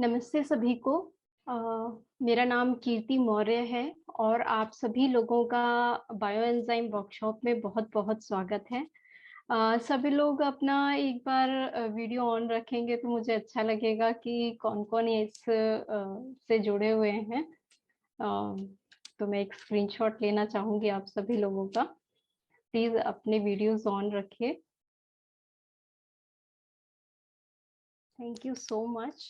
नमस्ते सभी को। अ, मेरा नाम कीर्ति मौर्य है और आप सभी लोगों का बायोएंजाइम वर्कशॉप में बहुत-बहुत स्वागत है। सभी लोग अपना एक बार वीडियो ऑन रखेंगे तो मुझे अच्छा लगेगा कि कौन-कौन से जुड़े हुए हैं। तो मैं एक स्क्रीनशॉट लेना चाहूँगी आप सभी लोगों का। प्लीज़ अपने वीडियोज़ ऑन रखिए। Thank you so much.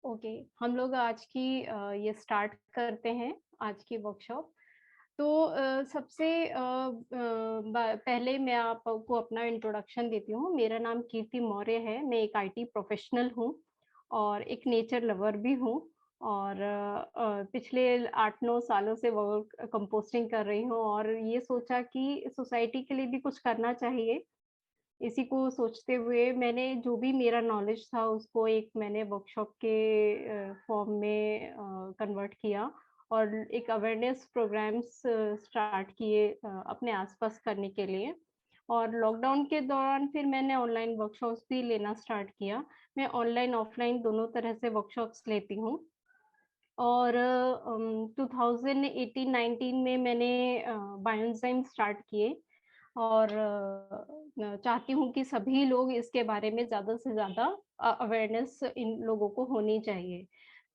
Okay, हम लोग आज की ये स्टार्ट करते हैं आज की वर्कशॉप। तो सबसे पहले मैं आपको अपना इंट्रोडक्शन देती हूँ। मेरा नाम कीर्ति मौर्य है, मैं एक आईटी प्रोफेशनल हूँ और एक नेचर लवर भी हूँ और पिछले 8-9 सालों से वर्क कंपोस्टिंग कर रही हूँ और ये सोचा कि सोसाइटी के लिए भी कुछ करना चाहिए। इसी को सोचते हुए मैंने जो भी मेरा नॉलेज था उसको एक मैंने वर्कशॉप के फॉर्म में कन्वर्ट किया और एक अवेयरनेस प्रोग्राम्स स्टार्ट किए अपने आसपास करने के लिए। और लॉकडाउन के दौरान फिर मैंने ऑनलाइन वर्कशॉप्स भी लेना स्टार्ट किया। मैं ऑनलाइन ऑफलाइन दोनों तरह से वर्कशॉप्स लेती हूँ और 2018-19 में मैंने बायोएंजाइम स्टार्ट किए और चाहती हूँ कि सभी लोग इसके बारे में ज़्यादा से ज़्यादा अवेयरनेस इन लोगों को होनी चाहिए।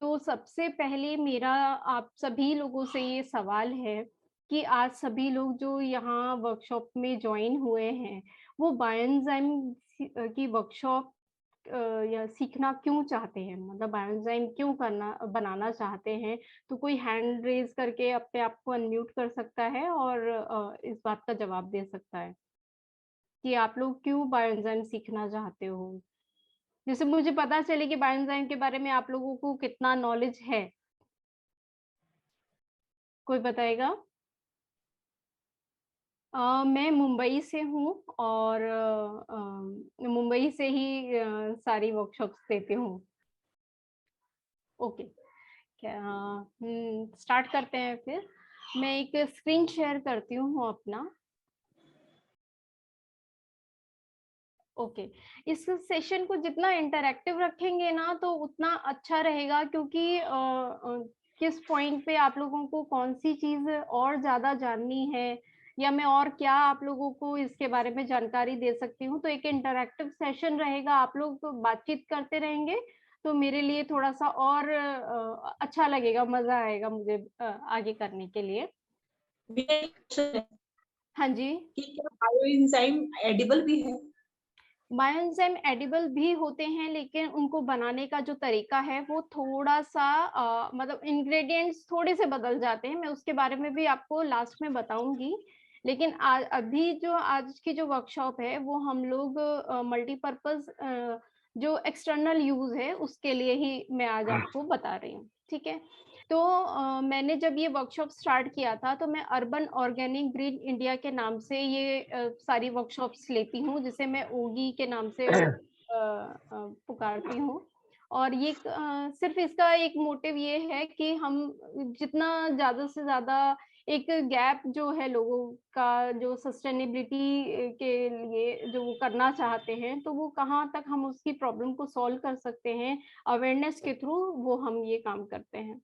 तो सबसे पहले मेरा आप सभी लोगों से ये सवाल है कि आज सभी लोग जो यहाँ वर्कशॉप में जॉइन हुए हैं, वो बायोएंजाइम की वर्कशॉप या सीखना क्यों चाहते हैं? मतलब बायोएंजाइम क्यों करना बनाना चाहते हैं? तो कोई हैंड रेज़ करके अपने आप को अनम्यूट कर सकता है और इस बात का जवाब दे सकता है कि आप लोग क्यों बायोएंजाइम सीखना चाहते हो? जैसे मुझे पता चले कि बायोएंजाइम के बारे में आप लोगों को कितना नॉलेज है, कोई बताएगा? मैं मुंबई से हूँ और मुंबई से ही सारी वर्कशॉप्स देती हूँ। ओके। स्टार्ट करते हैं फिर। मैं एक स्क्रीन शेयर करती हूँ अपना। ओके। इस सेशन को जितना इंटरैक्टिव रखेंगे ना तो उतना अच्छा रहेगा क्योंकि किस पॉइंट पे आप लोगों को कौन-सी चीज़ और ज़्यादा जाननी है या मैं और क्या आप लोगों को इसके बारे में जानकारी दे सकती हूँ। तो एक इंटरैक्टिव सेशन रहेगा, आप लोग तो बातचीत करते रहेंगे, तो मेरे लिए थोड़ा-सा और अच्छा लगेगा, मज़ा आएगा मुझे आगे करने के लिए। मेरा एक क्वेश्चन है हाँ जी। कि क्या बायोएंजाइम एडिबल भी है? बायोएंजाइम एडिबल भी होते हैं लेकिन उनको बनाने का जो तरीका है वो थोड़ा-सा मतलब इंग्रीडिएंट्स थोड़े से बदल जाते हैं, मैं उसके बारे में भी आपको लास्ट में बताऊँगी। लेकिन अभी जो आज की जो वर्कशॉप है वो हम लोग मल्टीपर्पज़ जो एक्सटर्नल यूज़ है उसके लिए ही मैं आज आपको बता रही हूँ, ठीक है? तो मैंने जब ये वर्कशॉप स्टार्ट किया था तो मैं अर्बन ऑर्गेनिक ग्रीन इंडिया के नाम से ये सारी वर्कशॉप्स लेती हूँ जिसे मैं ओगी के नाम से पुकारती हूँ। और ये सिर्फ़ इसका एक मोटिव ये है कि हम जितना ज़्यादा से ज़्यादा एक गैप जो है लोगों का जो सस्टेनेबिलिटी के लिए जो वो करना चाहते हैं, तो वो कहाँ तक हम उसकी प्रॉब्लम को सॉल्व कर सकते हैं, अवेयरनेस के थ्रू वो हम ये काम करते हैं।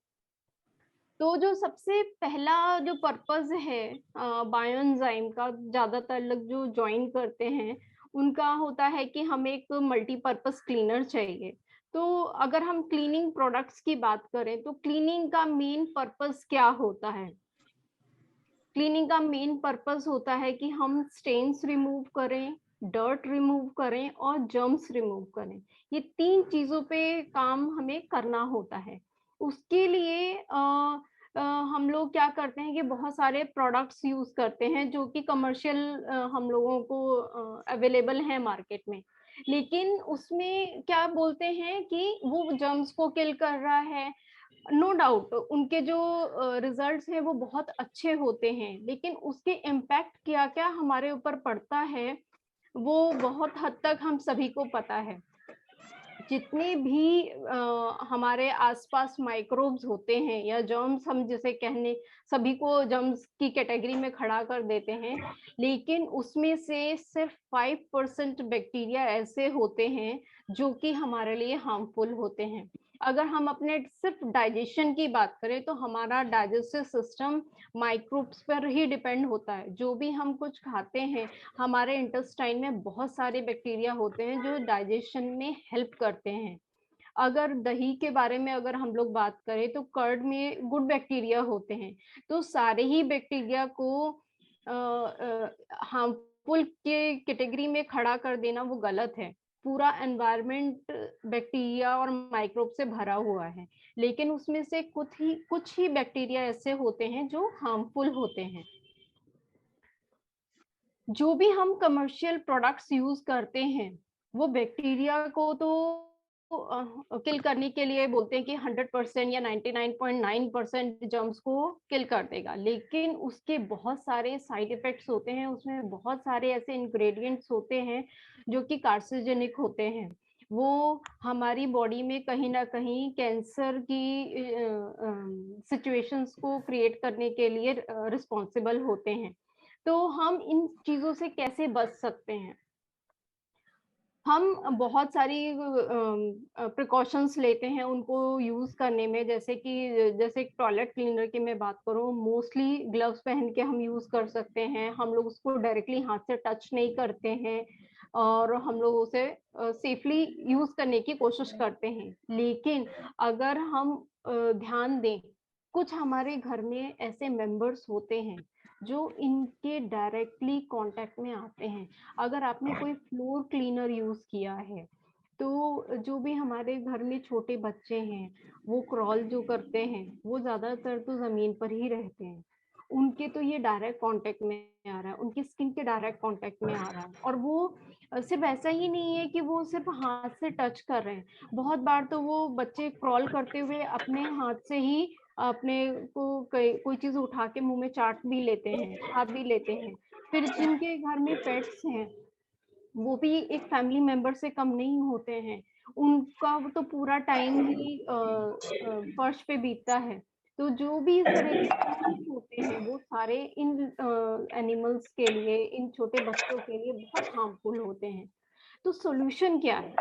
तो जो सबसे पहला जो पर्पज़ है बायोएंजाइम का ज़्यादातर लोग जो जॉइन करते हैं, उनका होता है कि हमें एक मल्टीपर्पज़ क्लीनर चाहिए। तो अगर हम क्लीनिंग प्रोडक्ट्स की बात करें, तो क्लीनिंग का मेन पर्पज़ क्या होता है? क्लीनिंग का मेन पर्पस होता है कि हम स्टेन्स रिमूव करें, डर्ट रिमूव करें और जर्म्स रिमूव करें। ये 3 चीज़ों पे काम हमें करना होता है। उसके लिए हम लोग क्या करते हैं कि बहुत सारे प्रोडक्ट्स यूज़ करते हैं जो कि कमर्शियल हम लोगों को अवेलेबल हैं मार्केट में। लेकिन उसमें क्या बोलते हैं कि वो जर्म्स को किल कर रहा है, नो डाउट उनके जो रिजल्ट्स हैं वो बहुत अच्छे होते हैं, लेकिन उसके इम्पैक्ट क्या-क्या हमारे ऊपर पड़ता है, वो बहुत हद तक हम सभी को पता है। जितने भी हमारे आसपास माइक्रोब्स होते हैं या जर्म्स, हम जिसे कहने, सभी को जर्म्स की कैटेगरी में खड़ा कर देते हैं, लेकिन उसमें से सिर्फ 5% बैक्टीरिया ऐसे होते हैं जो कि हमारे लिए हार्मफुल होते हैं। अगर हम अपने सिर्फ डाइजेशन की बात करें तो हमारा डाइजेस्टिव सिस्टम माइक्रोब्स पर ही डिपेंड होता है। जो भी हम कुछ खाते हैं, हमारे इंटेस्टाइन में बहुत सारे बैक्टीरिया होते हैं जो डाइजेशन में हेल्प करते हैं। अगर दही के बारे में अगर हम लोग बात करें तो कर्ड में गुड बैक्टीरिया होते हैं। तो सारे ही बैक्टीरिया को हार्मफुल के कैटेगरी में खड़ा कर देना वो गलत है। पूरा एनवायरनमेंट बैक्टीरिया और माइक्रोब से भरा हुआ है, लेकिन उसमें से कुछ ही बैक्टीरिया ऐसे होते हैं जो हार्मफुल होते हैं। जो भी हम कमर्शियल प्रोडक्ट्स यूज करते हैं, वो बैक्टीरिया को तो किल करने के लिए बोलते हैं कि 100% या 99.9% जर्म्स को किल कर देगा, लेकिन उसके बहुत सारे साइड इफेक्ट्स होते हैं। उसमें बहुत सारे ऐसे इंग्रेडिएंट्स होते हैं जो कि कार्सिनोजेनिक होते हैं। वो हमारी बॉडी में कहीं ना कहीं कैंसर की सिचुएशंस को क्रिएट करने के लिए रिस्पॉन्सिबल होते हैं। तो हम इन चीजों से कैसे बच सकते हैं? हम बहुत सारी प्रिकॉशंस लेते हैं उनको यूज करने में, जैसे कि जैसे टॉयलेट क्लीनर की मैं बात करूं, मोस्टली ग्लव्स पहन के हम यूज कर सकते हैं। हम लोग उसको डायरेक्टली हाथ से टच नहीं करते हैं और हम लोग उसे सेफली यूज करने की कोशिश करते हैं। लेकिन अगर हम ध्यान दें, कुछ हमारे घर में ऐसे मेंबर्स होते हैं जो इनके डायरेक्टली कांटेक्ट में आते हैं। अगर आपने कोई फ्लोर क्लीनर यूज किया है, तो जो भी हमारे घर में छोटे बच्चे हैं, वो क्रॉल जो करते हैं, वो ज्यादातर तो जमीन पर ही रहते हैं। उनके तो ये डायरेक्ट कांटेक्ट में आ रहा है, उनकी स्किन के डायरेक्ट कांटेक्ट में आ रहा है। और वो सिर्फ ऐसा ही नहीं है कि वो सिर्फ हाथ से टच कर रहे हैं, बहुत बार तो वो बच्चे क्रॉल करते हुए अपने हाथ से ही अपने को कोई चीज उठा के मुंह में चाट भी लेते हैं, खा भी लेते हैं। फिर जिनके घर में पेट्स हैं, वो भी एक फैमिली मेंबर से कम नहीं होते हैं। उनका तो पूरा टाइम ही फर्श पे बीतता है। तो जो भी इस तरह के जर्म्स होते हैं, वो सारे इन एनिमल्स के लिए, इन छोटे बच्चों के लिए बहुत हार्मफुल होते हैं। तो सॉल्यूशन क्या है?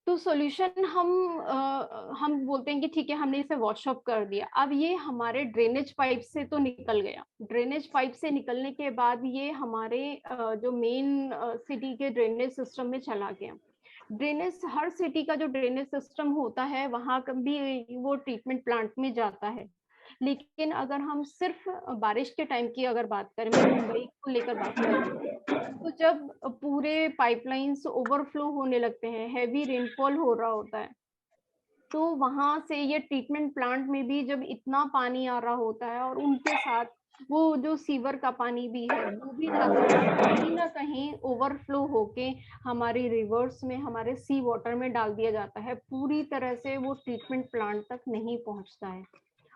तो सॉल्यूशन हम बोलते हैं कि ठीक है, हमने इसे वॉश अप कर दिया। अब ये हमारे ड्रेनेज पाइप से तो निकल गया। ड्रेनेज पाइप से निकलने के बाद ये हमारे जो मेन सिटी के ड्रेनेज सिस्टम में चला गया। ड्रेनेज, हर सिटी का जो ड्रेनेज सिस्टम होता है, वहां भी वो ट्रीटमेंट प्लांट में जाता है। लेकिन अगर हम सिर्फ बारिश के टाइम की अगर बात करें, मैं मुंबई को लेकर बात करूँ, तो जब पूरे पाइपलाइंस ओवरफ्लो होने लगते हैं, हैवी रेनफॉल हो रहा होता है, तो वहां से ये ट्रीटमेंट प्लांट में भी जब इतना पानी आ रहा होता है, और उनके साथ वो जो सीवर का पानी भी है, वो भी जाता है कहीं ना कहीं ओवरफ्लो होके हमारी रिवर्स में, हमारे सी वाटर में डाल दिया जाता है। पूरी तरह से वो ट्रीटमेंट प्लांट तक नहीं पहुंचता है।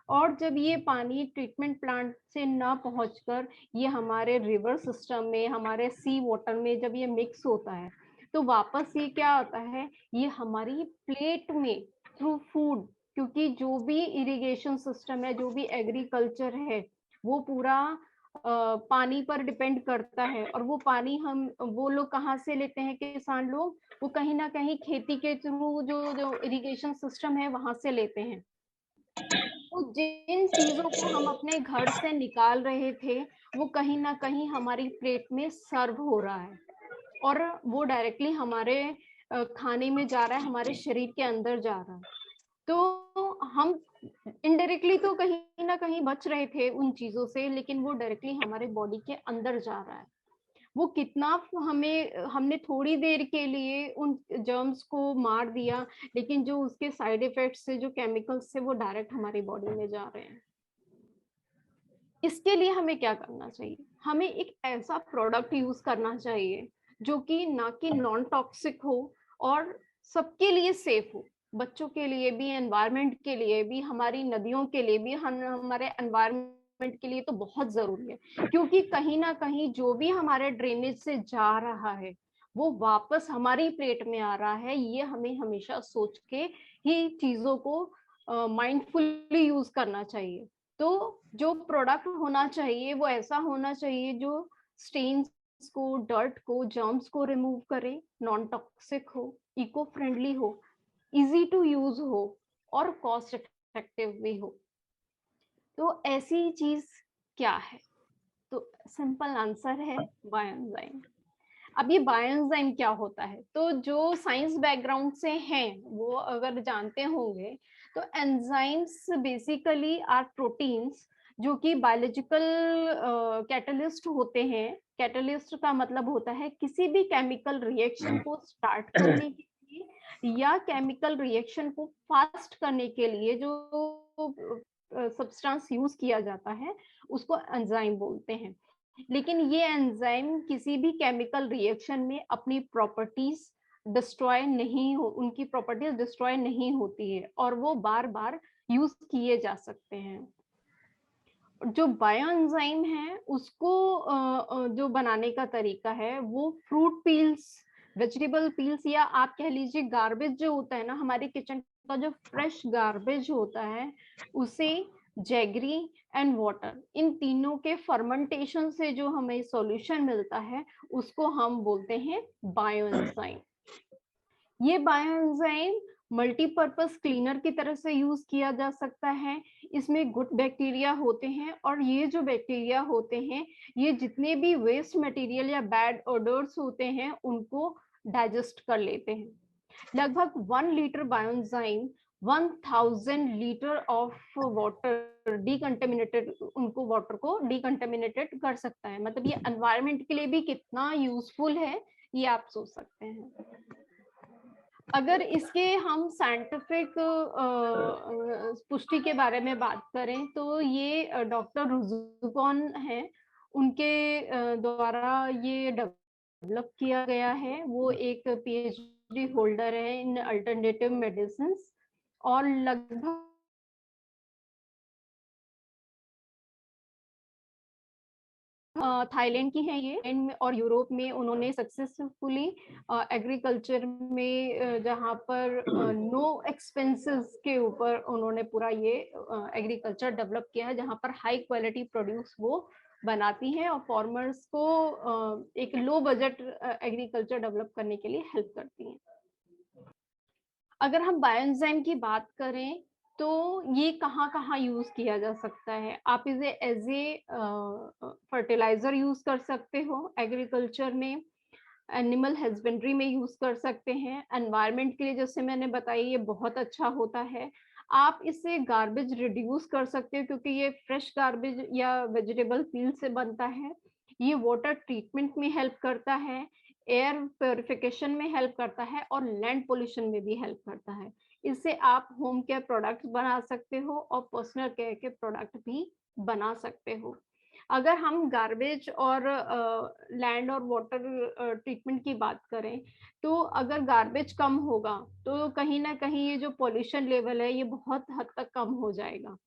और जब ये पानी ट्रीटमेंट प्लांट से ना पहुंचकर ये हमारे रिवर सिस्टम में, हमारे सी वाटर में जब ये मिक्स होता है, तो वापस ये क्या आता है, ये हमारी प्लेट में थ्रू फूड। क्योंकि जो भी इरिगेशन सिस्टम है, जो भी एग्रीकल्चर है, वो पूरा पानी पर डिपेंड करता है। और वो पानी वो लोग कहाँ से लेते हैं, किसान लोग? वो कहीं ना कहीं खेती के थ्रू जो जो इरिगेशन सिस्टम है, वहां से लेते हैं। तो जिन चीजों को हम अपने घर से निकाल रहे थे, वो कहीं ना कहीं हमारी प्लेट में सर्व हो रहा है, और वो डायरेक्टली हमारे खाने में जा रहा है, हमारे शरीर के अंदर जा रहा है। तो हम इनडायरेक्टली तो कहीं ना कहीं बच रहे थे उन चीजों से, लेकिन वो डायरेक्टली हमारे बॉडी के अंदर जा रहा है। वो कितना हमने थोड़ी देर के लिए उन जर्म्स को मार दिया, लेकिन जो उसके साइड इफेक्ट्स से, जो केमिकल्स से, वो डायरेक्ट हमारी बॉडी में जा रहे हैं। इसके लिए हमें क्या करना चाहिए? हमें एक ऐसा प्रोडक्ट यूज करना चाहिए जो कि ना कि नॉन टॉक्सिक हो और सबके लिए सेफ हो। बच्चों के लिए भी, एनवायरनमेंट के लिए भी, हमारी नदियों के लिए भी, हमारे एनवायरनमेंट के लिए तो बहुत जरूरी है। क्योंकि कहीं ना कहीं जो भी हमारे ड्रेनेज से जा रहा है, वो वापस हमारी प्लेट में आ रहा है, ये हमें हमेशा सोच के ही चीज़ों को माइंडफुली यूज़ करना चाहिए। तो जो प्रोडक्ट होना चाहिए वो ऐसा होना चाहिए जो स्टेन्स को, डर्ट को, जर्म्स को रिमूव करे, नॉन टॉक्सिक हो, इको फ्रेंडली हो, ईज़ी टू यूज़ हो और कॉस्ट इफेक्टिव भी हो। तो ऐसी चीज़ क्या है? तो सिंपल आंसर है बायोएंजाइम। अब ये बायोएंजाइम क्या होता है? तो जो साइंस बैकग्राउंड से हैं, वो अगर जानते होंगे, तो एंजाइम्स बेसिकली आर प्रोटीन्स जो कि बायोलॉजिकल कैटलिस्ट होते हैं। कैटलिस्ट का मतलब होता है किसी भी केमिकल रिएक्शन को स्टार्ट करने के लिए या केमिकल रिएक्शन को फास्ट करने के लिए जो सब्सटेंस यूज किया जाता है, उसको एंजाइम बोलते हैं। लेकिन ये एंजाइम किसी भी केमिकल रिएक्शन में अपनी प्रॉपर्टीज डिस्ट्रॉय नहीं हो, उनकी प्रॉपर्टीज डिस्ट्रॉय नहीं होती है और वो बार बार यूज किए जा सकते हैं। जो बायो एंजाइम है उसको जो बनाने का तरीका है वो फ्रूट पील्स, वेजिटेबल पील्स या आप कह लीजिए गार्बेज जो होता है ना, हमारे किचन का जो फ्रेश गार्बेज होता है, उसे जैगरी एंड वाटर, इन तीनों के फर्मेंटेशन से जो हमें सॉल्यूशन मिलता है उसको हम बोलते हैं बायो एंजाइम। ये बायो एंजाइम मल्टीपर्पज क्लीनर की तरह से यूज किया जा सकता है। इसमें गुड बैक्टीरिया होते हैं और ये जो बैक्टीरिया होते हैं, ये जितने भी वेस्ट मटेरियल या बैड ओडर्स होते हैं उनको डाइजेस्ट कर लेते हैं। लगभग 1 litre bioenzyme 1000 litre of water decontaminated, उनको वाटर को डिकंटेमिनेटेड कर सकता है। मतलब ये एनवायरनमेंट के लिए भी कितना यूजफुल है, ये आप सोच सकते हैं। अगर इसके हम साइंटिफिक पुष्टि के बारे में बात करें तो ये डॉक्टर रुजुकॉन है, उनके द्वारा ये डेवलप किया गया है। वो एक पीएचडी होल्डर है इन अल्टरनेटिव मेडिसिन और लगभग थाईलैंड की है ये और यूरोप में उन्होंने सक्सेसफुली एग्रीकल्चर में जहाँ पर नो एक्सपेंसेस के ऊपर उन्होंने पूरा ये एग्रीकल्चर डेवलप किया है, जहाँ पर हाई क्वालिटी प्रोड्यूस वो बनाती हैं और फार्मर्स को एक लो बजट एग्रीकल्चर डेवलप करने के लिए हेल्प करती हैं। अगर हम बायोएंजाइम की बात करें तो ये कहाँ-कहाँ यूज किया जा सकता है? आप इसे एज ए फर्टिलाइजर यूज कर सकते हो एग्रीकल्चर में, एनिमल हस्बेंड्री में यूज कर सकते हैं, एनवायरनमेंट के लिए जैसे मैंने बताया ये बहुत अच्छा होता है। आप इससे गार्बेज रिड्यूस कर सकते हो क्योंकि ये फ्रेश गार्बेज या वेजिटेबल पील से बनता है। ये वाटर ट्रीटमेंट में हेल्प करता है, एयर प्योरिफिकेशन में हेल्प करता है और लैंड पोल्यूशन में भी हेल्प करता है। इससे आप होम केयर प्रोडक्ट्स बना सकते हो और पर्सनल केयर के प्रोडक्ट भी बना सकते हो। अगर हम गार्बेज और लैंड और वाटर ट्रीटमेंट की बात करें, तो अगर गार्बेज कम होगा, तो कहीं न कहीं ये जो पॉल्यूशन लेवल है, ये बहुत हद तक कम हो जाएगा।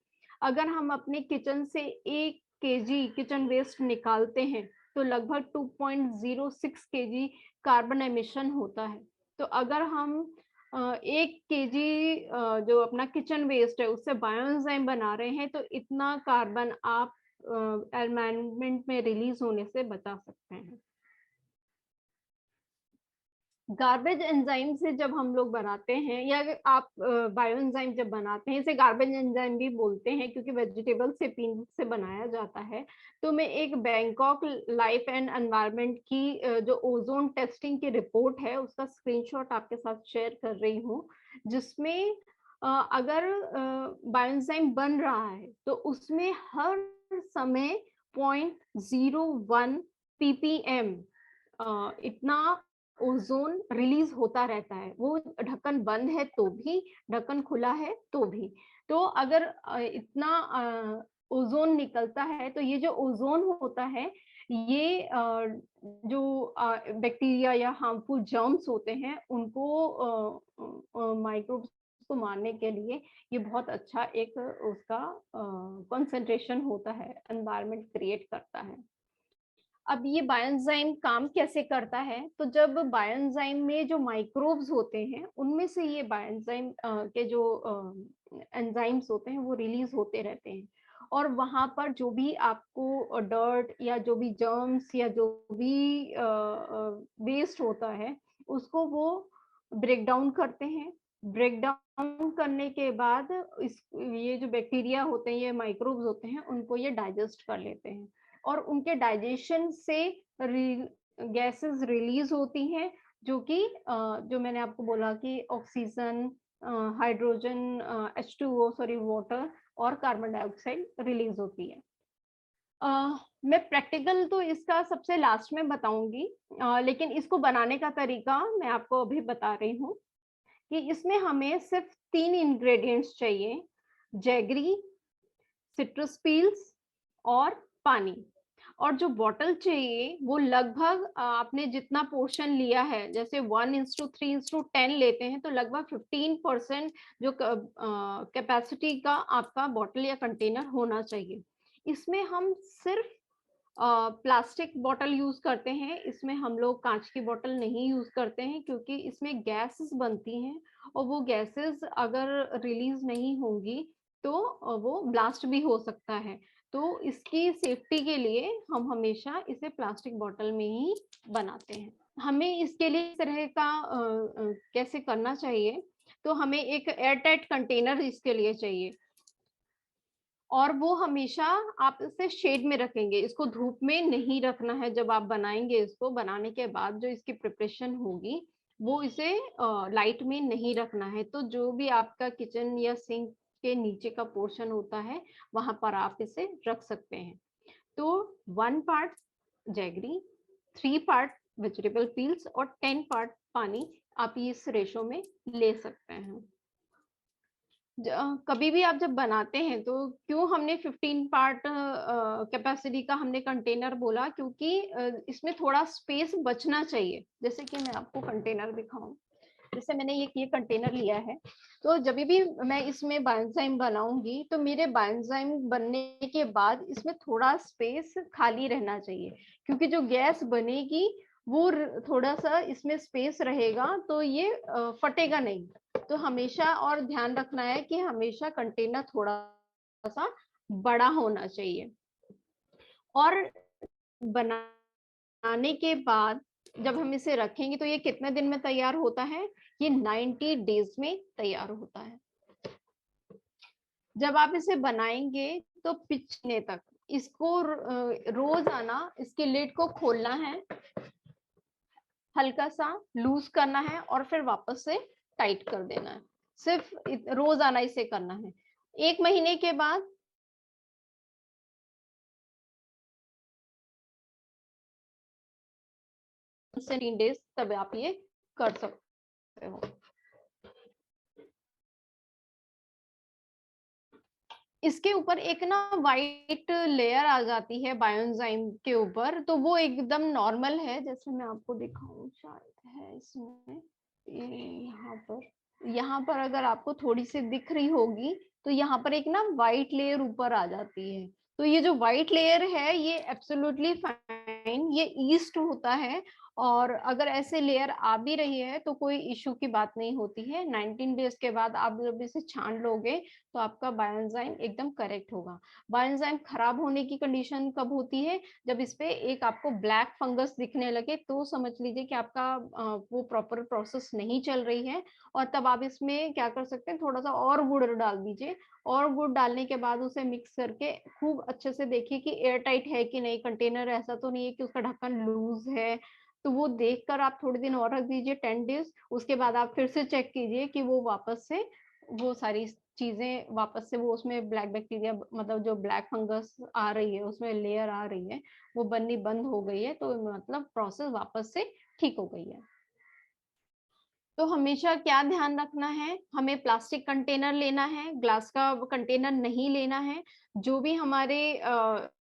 अगर हम अपने किचन से 1 केजी किचन वेस्ट निकालते हैं, तो लगभग 2.06 केजी कार्बन एमिशन होता है। तो अगर हम 1 केजी जो अपना किचन वेस्ट है, उससे बायोएंजाइम बना रहे हैं, तो इतना कार्बन आप एनवायरनमेंट में रिलीज होने से बचा सकते हैं। गार्बेज एंजाइम से जब हम लोग बनाते हैं या आप बायो एंजाइम जब बनाते हैं, इसे गार्बेज एंजाइम भी बोलते हैं क्योंकि वेजिटेबल से पीनट से बनाया जाता है। तो मैं एक बैंकॉक लाइफ एंड एनवायरनमेंट की जो ओजोन टेस्टिंग की रिपोर्ट है उसका स्क्रीनशॉट आपके साथ शेयर कर रही हूँ, जिसमें अगर बायोएंजाइम बन रहा है तो उसमें हर समय 0.01 ppm इतना ओजोन रिलीज होता रहता है। वो ढक्कन बंद है तो भी, ढक्कन खुला है तो भी। तो अगर इतना ओजोन निकलता है तो ये जो ओजोन होता है, ये जो बैक्टीरिया या हार्मफुल जर्म्स होते हैं उनको माइक्रोब्स को मारने के लिए ये बहुत अच्छा एक उसका कंसंट्रेशन होता है, एनवायरनमेंट क्रिएट करता है। अब ये बायोएंजाइम काम कैसे करता है, तो जब बायोएंजाइम में जो माइक्रोब्स होते हैं उनमें से ये बायोएंजाइम के जो एंजाइम्स होते हैं वो रिलीज होते रहते हैं, और वहां पर जो भी आपको डर्ट या जो भी जर्म्स या जो भी वेस्ट होता है उसको वो ब्रेक डाउन करते हैं। ब्रेक डाउन करने के बाद इस ये जो बैक्टीरिया होते हैं, ये माइक्रोब्स होते हैं, उनको ये डाइजेस्ट कर लेते हैं, और उनके डाइजेशन से गैसेस रिलीज होती हैं, जो कि जो मैंने आपको बोला कि oxygen, hydrogen, H2O sorry water और कार्बन डाइऑक्साइड रिलीज होती है। मैं प्रैक्टिकल तो इसका सबसे लास्ट में बताऊंगी, लेकिन इसको बनाने का तरीका मैं आपको अभी बता रही हूँ कि इसमें हमें सिर्फ 3 इंग्रेडिएंट्स चाहिए, जैगरी, सिट्रस पील्स और पानी। और जो बॉटल चाहिए वो लगभग आपने जितना पोर्शन लिया है, जैसे 1:3:10 लेते हैं, तो लगभग 15% जो कैपेसिटी का आपका बॉटल या कंटेनर होना चाहिए। इसमें हम सिर्फ प्लास्टिक बॉटल यूज करते हैं, इसमें हम लोग कांच की बॉटल नहीं यूज करते हैं, क्योंकि इसमें गैसेस बनती हैं और वो गैसेस अगर रिलीज नहीं होंगी तो वो ब्लास्ट भी हो सकता है। तो इसकी सेफ्टी के लिए हम हमेशा इसे प्लास्टिक बॉटल में ही बनाते हैं। हमें इसके लिए इस तरह का कैसे करना चाहिए, तो हमें एक एयर टाइट कंटेनर इसके लिए चाहिए, और वो हमेशा आप इसे शेड में रखेंगे, इसको धूप में नहीं रखना है। जब आप बनाएंगे, इसको बनाने के बाद जो इसकी प्रिपरेशन होगी वो इसे लाइट में नहीं रखना है। तो जो भी आपका किचन या सिंक के नीचे का पोर्शन होता है वहां पर आप इसे रख सकते हैं। तो 1 part jaggery, 3 part vegetable peels और 10 पार्ट पानी आप इस रेशो में ले सकते हैं। कभी भी आप जब बनाते हैं तो क्यों हमने 15 पार्ट कैपेसिटी का हमने कंटेनर बोला, क्योंकि इसमें थोड़ा स्पेस बचना चाहिए। जैसे कि मैं आपको कंटेनर दिखाऊं, जैसे मैंने ये कंटेनर लिया है, तो जब भी मैं इसमें बायोएंजाइम बनाऊंगी तो मेरे बायोएंजाइम बनने के बाद इसमें थोड़ा स्पेस खाली रहना चाहिए, क्योंकि जो गैस बनेगी वो थोड़ा सा इसमें स्पेस रहेगा तो ये फटेगा नहीं। तो हमेशा और ध्यान रखना है कि हमेशा कंटेनर थोड़ा सा बड़ा होना चाहिए। और बनाने के बाद जब हम इसे रखेंगे तो ये कितने दिन में तैयार होता है, ये 90 डेज में तैयार होता है। जब आप इसे बनाएंगे तो पिछने तक इसको रोज आना, इसके लिड को खोलना है, हल्का सा लूज करना है और फिर वापस से टाइट कर देना है। सिर्फ रोज आना इसे करना है। 1 महीने के बाद से 3 डेज तब आप ये कर सकते हो। इसके ऊपर एक ना वाइट लेयर आ जाती है बायोएंजाइम के ऊपर, तो वो एकदम नॉर्मल है। जैसे मैं आपको दिखाऊं, शायद है इसमें, यहाँ पर अगर आपको थोड़ी सी दिख रही होगी तो यहाँ पर एक ना वाइट लेयर ऊपर आ जाती है। तो ये जो वाइट लेयर है ये एब्सोल्युटली फाइन, ये ईस्ट होता है, और अगर ऐसे लेयर आ भी रही है तो कोई इशू की बात नहीं होती है। 19 डेज के बाद आप जब इसे छान लोगे तो आपका बायोएंजाइम एकदम करेक्ट होगा। बायोएंजाइम खराब होने की कंडीशन कब होती है, जब इस पे एक आपको ब्लैक फंगस दिखने लगे, तो समझ लीजिए कि आपका वो प्रॉपर प्रोसेस नहीं चल रही है। और तब आप इसमें क्या कर सकते हैं, थोड़ा सा और गुड़ डाल दीजिए, और गुड़ डालने के बाद उसे मिक्स करके खूब अच्छे से देखिए कि एयर टाइट है कि नहीं, कंटेनर ऐसा तो नहीं है कि उसका ढक्कन लूज है। तो वो देखकर आप थोड़े दिन और रख दीजिए, 10 डेज। उसके बाद आप फिर से चेक कीजिए कि वो वापस से वो सारी चीजें वापस से वो उसमें ब्लैक बैक्टीरिया, मतलब जो ब्लैक फंगस आ रही है उसमें लेयर आ रही है, वो बननी बंद हो गई है, तो मतलब प्रोसेस वापस से ठीक हो गई है। तो हमेशा क्या ध्यान रखना है, हमें प्लास्टिक कंटेनर लेना है, ग्लास का कंटेनर नहीं लेना है। जो भी हमारे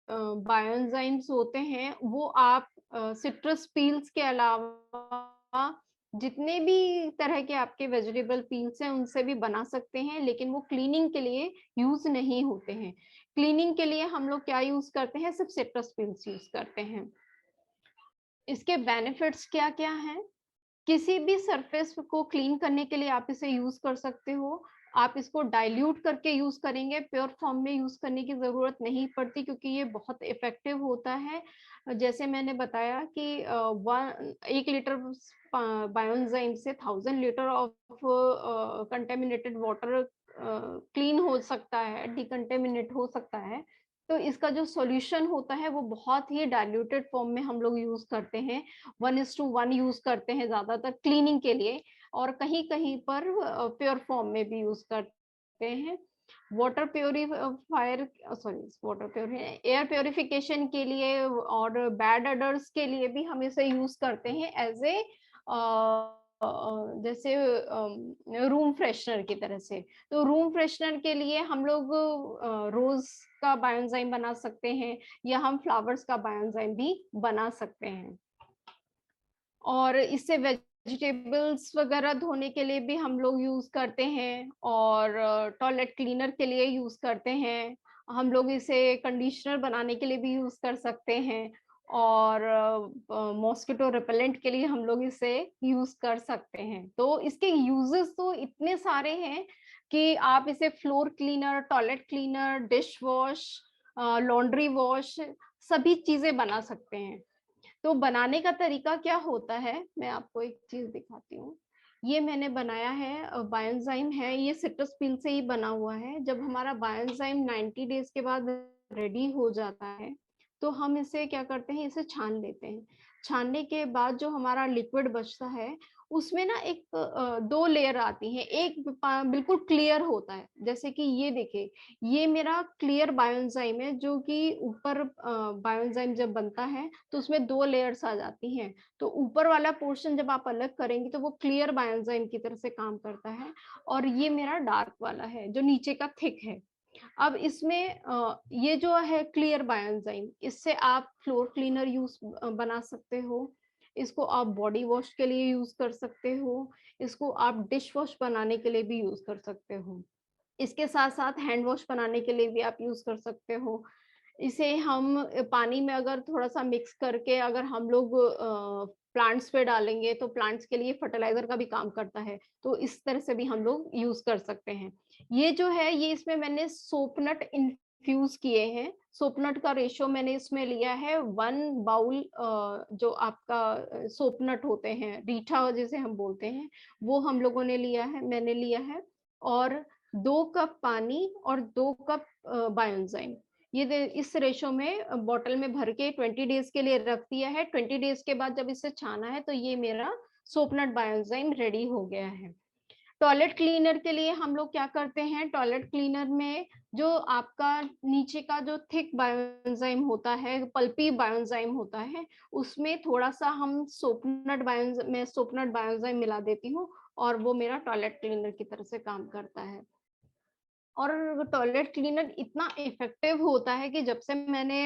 बायोएंजाइम्स होते हैं वो आप सिट्रस पील्स के अलावा जितने भी तरह के आपके वेजिटेबल पील्स हैं उनसे भी बना सकते हैं, लेकिन वो क्लीनिंग के लिए यूज नहीं होते हैं। क्लीनिंग के लिए हम लोग क्या यूज करते हैं, सिर्फ सिट्रस पील्स यूज करते हैं। इसके बेनिफिट्स क्या-क्या हैं? किसी भी सरफेस को क्लीन करने के लिए आप इसे यूज़ कर सकते हो। आप इसको डाइल्यूट करके यूज़ करेंगे, प्योर फॉर्म में यूज़ करने की ज़रूरत नहीं पड़ती क्योंकि ये बहुत इफ़ेक्टिव होता है। जैसे मैंने बताया कि 1 लीटर बायोएंजाइम से 1000 litre of contaminated water clean हो सकता है, डिकंटामिनेट हो सकता है। तो इसका जो सॉल्यूशन होता है वो बहुत ही डाइल्यूटेड फॉर्म में हम लोग यूज़ करते हैं। 1:1 यूज़ करते हैं ज़्यादातर क्लीनिंग के लिए और कहीं-कहीं पर प्योर फॉर्म में भी यूज़ करते हैं। Water purifier sorry water puree air purification के लिए और बैड ओडर्स के लिए भी हम इसे यूज़ करते हैं एज़ ए जैसे रूम फ्रेशनर की तरह से। तो रूम फ्रेशनर के लिए हम लोग रोज़ का बायोएंजाइम बना सकते हैं या हम फ्लावर्स का बायोएंजाइम भी बना सकते हैं। और इससे वेजिटेबल्स वगैरह धोने के लिए भी हम लोग यूज़ करते हैं और टॉयलेट क्लीनर के लिए यूज़ करते हैं। हम लोग इसे कंडीशनर बनाने के लिए भी यूज़ कर सकते हैं और मॉस्किटो रिपेलेंट के लिए हम लोग इसे यूज़ कर सकते हैं। तो इसके यूज़ेस तो इतने सारे हैं कि आप इसे floor cleaner, toilet cleaner, dish wash laundry wash सभी चीज़ें बना सकते हैं। तो बनाने का तरीका क्या होता है, मैं आपको एक चीज़ दिखाती हूँ। ये मैंने बनाया है बायोएंजाइम है, ये सिट्रस पील से ही बना हुआ है। जब हमारा बायोएंजाइम 90 डेज़ के बाद रेडी हो जाता है, तो हम इसे क्या करते हैं, इसे छान लेते हैं। छानने के बाद जो हमारा लिक्विड बचता है, उसमें ना 2 लेयर आती हैं। एक बिल्कुल क्लियर होता है, जैसे कि ये देखिए, ये मेरा क्लियर बायोएंजाइम है जो कि ऊपर बायोएंजाइम जब बनता है तो उसमें 2 लेयर्स आ जाती हैं। तो ऊपर वाला पोर्शन जब आप अलग करेंगी तो वो क्लियर बायोएंजाइम की तरह से काम करता है और ये मेरा डार्क वाला है जो नीचे का थिक है। अब इसमें ये जो है क्लियर बायोएंजाइम इससे आप फ्लोर क्लीनर बना सकते हो। इसको आप बॉडी वॉश के लिए यूज़ कर सकते हो। इसको आप डिश वॉश बनाने के लिए भी यूज़ कर सकते हो। इसके साथ-साथ हैंड वॉश बनाने के लिए भी आप यूज़ कर सकते हो। इसे हम पानी में अगर थोड़ा-सा मिक्स करके अगर हम लोग प्लांट्स पे डालेंगे तो प्लांट्स के लिए फर्टिलाइज़र का भी काम करता है। तो इस तरह से भी हम लोग यूज़ कर सकते हैं। ये जो है ये इसमें मैंने सोपनट इन्फ्यूज़ किए हैं। सोपनट का रेशियो मैंने इसमें लिया है 1 बाउल जो आपका सोपनट होते हैं, रीठा जिसे हम बोलते हैं, वो हम लोगों ने लिया है मैंने लिया है और 2 कप पानी और 2 कप बायोएंजाइम ये इस रेशो में बॉटल में भर के 20 डेज के लिए रख दिया है। 20 डेज के बाद जब इसे छाना है तो ये मेरा सोपनट बायोएंजाइम रेडी हो गया है। टॉयलेट क्लीनर के लिए हम लोग क्या करते हैं, टॉयलेट क्लीनर में जो आपका नीचे का जो थिक बायोएंजाइम होता है, पल्पी बायोएंजाइम होता है, उसमें थोड़ा-सा हम सोपनट बायोएंजाइम मिला देती हूँ और वो मेरा टॉयलेट क्लीनर की तरह से काम करता है। और टॉयलेट क्लीनर इतना इफ़ेक्टिव होता है कि जब से मैंने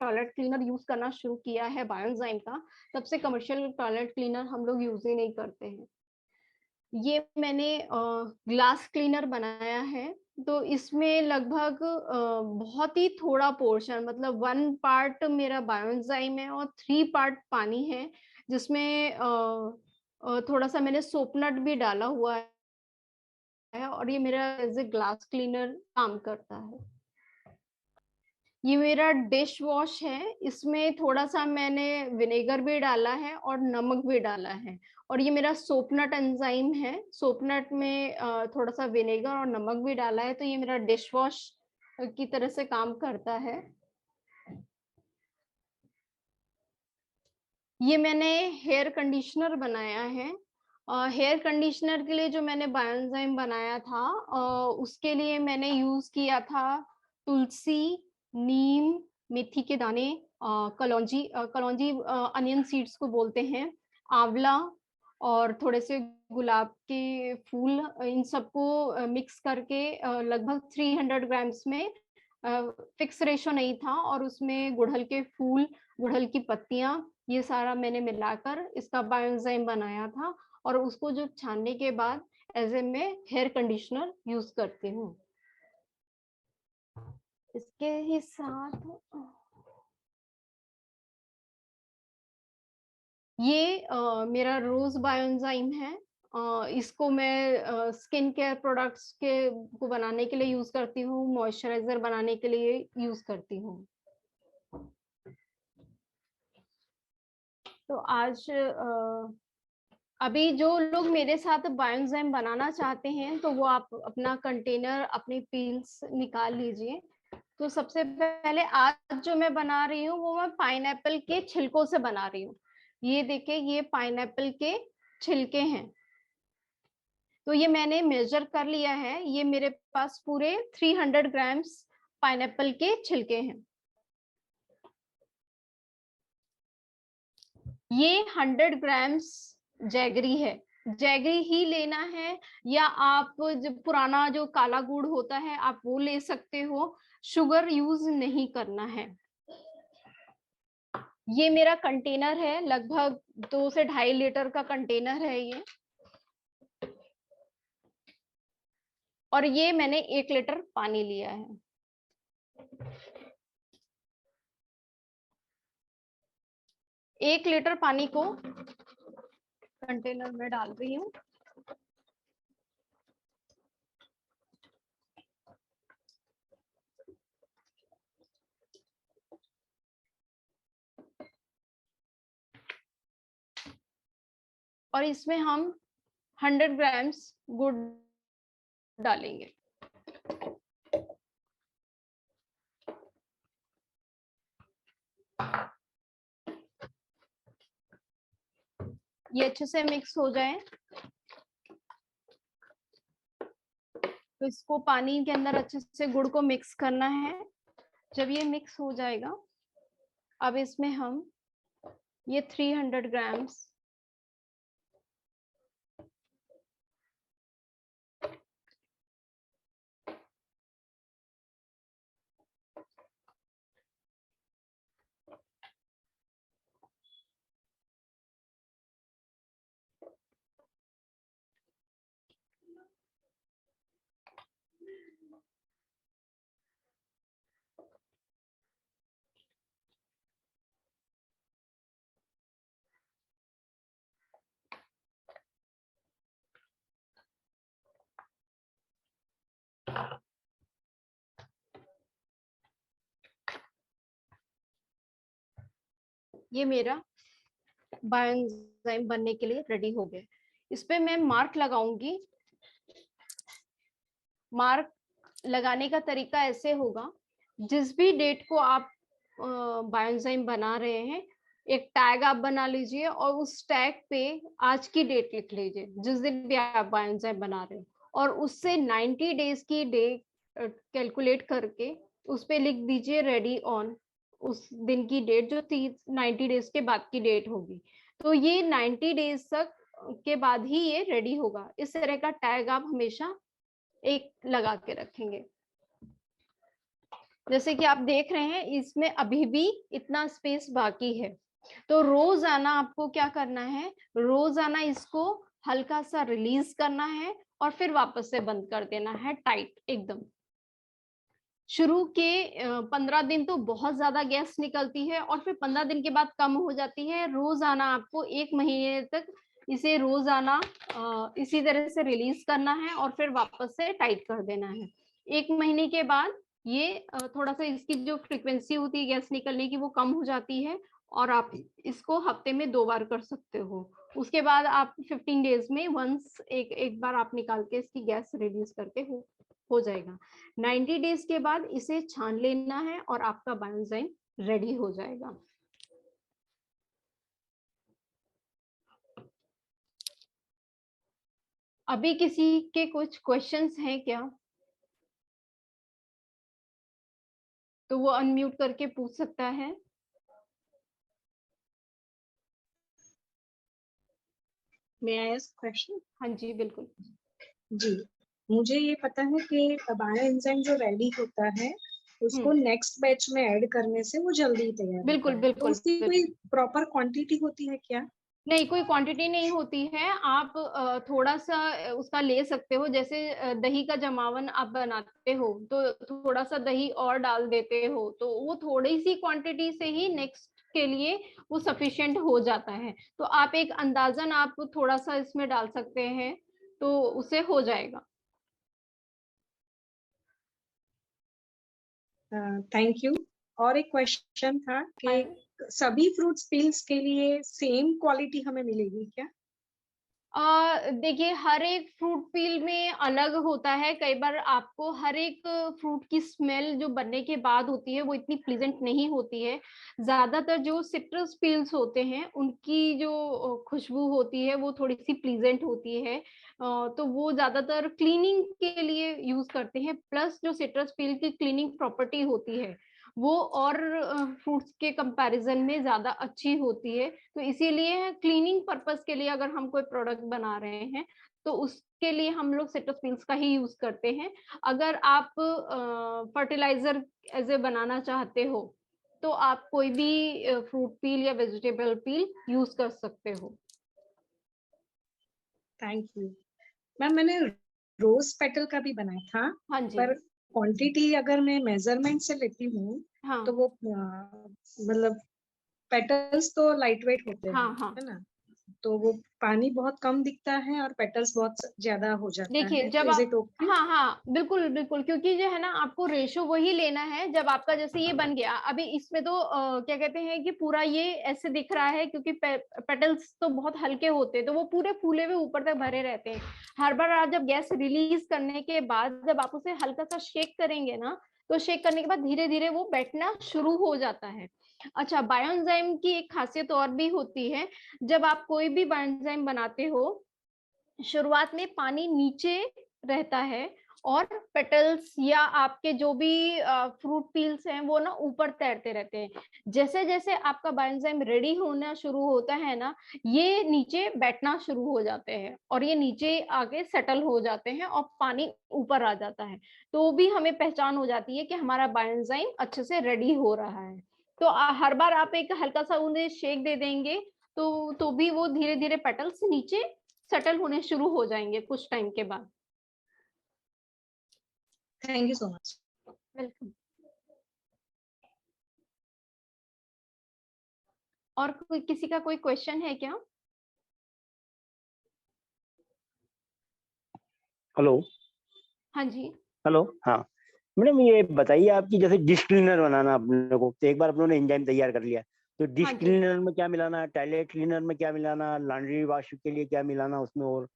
टॉयलेट क्लीनर यूज़ करना शुरू किया है बायोएंजाइम का, तब से कमर्शियल टॉयलेट क्लीनर हम लोग यूज़ ही नहीं करते हैं। ये मैंने ग्लास क्लीनर बनाया है, तो इसमें लगभग बहुत ही थोड़ा पोर्शन मतलब 1 पार्ट मेरा बायोएंजाइम है और 3 पार्ट पानी है, जिसमें थोड़ा-सा मैंने सोपनट भी डाला हुआ है और ये मेरा एज़ अ ग्लास क्लीनर काम करता है। ये मेरा डिश वॉश है, इसमें थोड़ा-सा मैंने विनेगर भी डाला है और नमक भी डाला है और ये मेरा सोपनट एंजाइम है, सोपनट में थोड़ा-सा विनेगर और नमक भी डाला है, तो ये मेरा डिश वॉश की तरह से काम करता है। ये मैंने हेयर कंडीशनर बनाया है। हेयर कंडीशनर के लिए जो मैंने बायोएंजाइम बनाया था उसके लिए मैंने यूज़ किया था तुलसी, नीम, मेथी के दाने कलौंजी अनियन सीड्स को बोलते हैं, आँवला और थोड़े से गुलाब के फूल इन सबको मिक्स करके लगभग 300 ग्राम्स में फिक्स रेशो नहीं था और उसमें गुड़हल के फूल, गुड़हल की पत्तियाँ ये सारा मैंने मिलाकर इसका बायोएंजाइम बनाया था और उसको जो छानने के बाद एज़ ए मैं हेयर कंडीशनर यूज़ करती हूँ। इसके ही साथ ये मेरा रोज बायोएंजाइम है। इसको मैं स्किन केयर प्रोडक्ट्स के को बनाने के लिए यूज करती हूँ, मॉइस्चराइजर बनाने के लिए यूज करती हूँ। तो आज अभी जो लोग मेरे साथ बायोएंजाइम बनाना चाहते हैं तो वो आप अपना कंटेनर, अपनी पील्स निकाल लीजिए। तो सबसे पहले आज जो मैं बना रही हूँ वो मैं पाइनएप्पल के छिलकों से बना रही हूँ। ये देखिए, ये पाइनएप्पल के छिलके हैं। तो ये मैंने मेजर कर लिया है, ये मेरे पास पूरे 300 ग्राम्स पाइनएप्पल के छिलके हैं। ये 100 ग्राम्स जैगरी है। जैगरी ही लेना है, या आप जो पुराना जो काला गुड़ होता है आप वो ले सकते हो। शुगर यूज नहीं करना है। ये मेरा कंटेनर है, लगभग 2 से 2.5 लीटर का कंटेनर है ये। और ये मैंने 1 लीटर पानी लिया है। एक लीटर पानी को कंटेनर में डाल रही हूँ। और इसमें हम 100 ग्राम्स गुड़ डालेंगे। ये अच्छे से मिक्स हो जाए। तो इसको पानी के अंदर अच्छे से गुड़ को मिक्स करना है। जब ये मिक्स हो जाएगा, अब इसमें हम ये 300 ग्राम्स ये मेरा बायोएंजाइम बनने के लिए रेडी हो गया। इस पे मैं मार्क लगाऊंगी। मार्क लगाने का तरीका ऐसे होगा, जिस भी डेट को आप बायोएंजाइम बना रहे हैं, एक टैग आप बना लीजिए और उस टैग पे आज की डेट लिख लीजिए, जिस दिन भी आप बायोएंजाइम बना रहे हैं। और उससे 90 डेज की डेट कैलकुलेट करके उस पे लिख दीजिए रेडी ऑन, उस दिन की डेट जो 90 डेज के बाद की डेट होगी। तो ये 90 डेज तक के बाद ही ये रेडी होगा। इस तरह का टैग आप हमेशा एक लगा के रखेंगे। जैसे कि आप देख रहे हैं, इसमें अभी भी इतना स्पेस बाकी है। तो रोजाना आपको क्या करना है, रोजाना इसको हल्का सा रिलीज करना है और फिर वापस से बंद कर देना है टाइट एकदम। शुरू के 15 दिन तो बहुत ज्यादा गैस निकलती है और फिर 15 दिन के बाद कम हो जाती है। रोजाना आपको 1 महीने तक इसे रोजाना इसी तरह से रिलीज करना है और फिर वापस से टाइट कर देना है। 1 महीने के बाद ये थोड़ा सा इसकी जो फ्रीक्वेंसी होती है गैस निकलने की वो कम हो जाती है और आप इसको हफ्ते में 2 बार कर सकते हो। उसके बाद आप 15 डेज में वंस एक बार आप निकाल के इसकी गैस रिड्यूस करके हो जाएगा। 90 डेज के बाद इसे छान लेना है और आपका बायोएंजाइम रेडी हो जाएगा। अभी किसी के कुछ क्वेश्चंस हैं क्या? तो वो अनम्यूट करके पूछ सकता है। मे आई आस्क क्वेश्चन? हाँ जी, बिल्कुल जी, मुझे ये पता है कि बायो एंजाइम जो रेडी होता है उसको नेक्स्ट बैच में ऐड करने से वो जल्दी तैयार बिल्कुल होता है। तो बिल्कुल उसकी बिल्कुल। कोई प्रॉपर क्वांटिटी होती है क्या? नहीं, कोई क्वांटिटी नहीं होती है। आप थोड़ा सा उसका ले सकते हो। जैसे दही का जमावन आप बनाते हो तो थोड़ा सा दही और डाल देते हो, तो वो थोड़ी सी क्वांटिटी से ही नेक्स्ट के लिए वो सफिशिएंट हो जाता है। तो आप एक अंदाज़न आप थोड़ा-सा इसमें डाल सकते हैं, तो उससे हो जाएगा। Thank you. और एक क्वेश्चन था कि हाँ। सभी फ्रूट्स पील्स के लिए सेम क्वालिटी हमें मिलेगी क्या? देखिए हर एक फ्रूट पील में अलग होता है। कई बार आपको हर एक फ्रूट की स्मेल जो बनने के बाद होती है वो इतनी प्लीजेंट नहीं होती है। ज़्यादातर जो सिट्रस पील्स होते हैं उनकी जो खुशबू होती है वो थोड़ी-सी प्लीजेंट होती है। तो वो ज़्यादातर क्लीनिंग के लिए यूज़ करते हैं। प्लस जो सिट्रस पील की क्लीनिंग प्रॉपर्टी होती है वो और फ्रूट्स के कंपैरिज़न में ज़्यादा अच्छी होती है। तो इसीलिए क्लीनिंग पर्पस के लिए अगर हम कोई प्रोडक्ट बना रहे हैं, तो उसके लिए हम लोग सिट्रस पील्स का ही यूज़ करते हैं। अगर आप फर्टिलाइज़र एज़ ए बनाना चाहते हो, तो आप कोई भी फ्रूट पील या वेजिटेबल पील यूज़ कर सकते हो। Thank you. मैम मैंने रोज़ पेटल का भी बनाया था, हाँ जी। पर क्वांटिटी अगर मैं मेज़रमेंट से लेती हूँ, हाँ। तो वो मतलब पेटल्स तो लाइट वेट होते हैं, हाँ, हाँ। है ना? तो वो पानी बहुत कम दिखता है और पेटल्स बहुत ज़्यादा हो जाता देखिए, है, तो जब इज़ आप इट ओके? हाँ, हाँ, बिल्कुल, बिल्कुल क्योंकि जो है ना आपको रेशो वही लेना है जब आपका जैसे ये बन गया, अभी इसमें तो क्या कहते हैं कि पूरा ये ऐसे दिख रहा है क्योंकि पेटल्स तो बहुत हल्के होते हैं, तो वो पूरे फूले हुए ऊपर तक भरे रहते हैं। हर बार आप जब गैस रिलीज़ करने के बाद जब आप उसे हल्का-सा शेक करेंगे ना, तो शेक करने के बाद धीरे-धीरे वो बैठना शुरू हो जाता है। अच्छा, बायोएंजाइम की एक खासियत और भी होती है, जब आप कोई भी बायोएंजाइम बनाते हो शुरुआत में पानी नीचे रहता है और पेटल्स या आपके जो भी फ्रूट पील्स हैं वो ना ऊपर तैरते रहते हैं। जैसे-जैसे आपका बायोएंजाइम रेडी होना शुरू होता है ना, ये नीचे बैठना शुरू हो जाते हैं और ये नीचे आके सेटल हो जाते हैं और पानी ऊपर आ जाता है। तो भी हमें पहचान हो जाती है कि हमारा बायोएंजाइम अच्छे से रेडी हो रहा है। तो हर बार आप एक हल्का-सा उन्हें शेक दे देंगे, तो भी वो धीरे-धीरे पेटल्स नीचे सेटल होने शुरू हो जाएँगे कुछ टाइम के बाद। Thank you so much. Welcome. और कोई किसी का कोई क्वेश्चन है क्या? हेलो। हाँ जी। हेलो। हाँ, मैडम ये बताइए आपकी जैसे डिश क्लीनर बनाना अपने को, तो एक बार अपनों ने एंजाइम तैयार कर लिया, तो डिश हाँ जी। क्लीनर में क्या मिलाना है, टॉयलेट क्लीनर में क्या मिलाना, लॉन्ड्री वॉश के लिए क्या मिलाना उसमें, और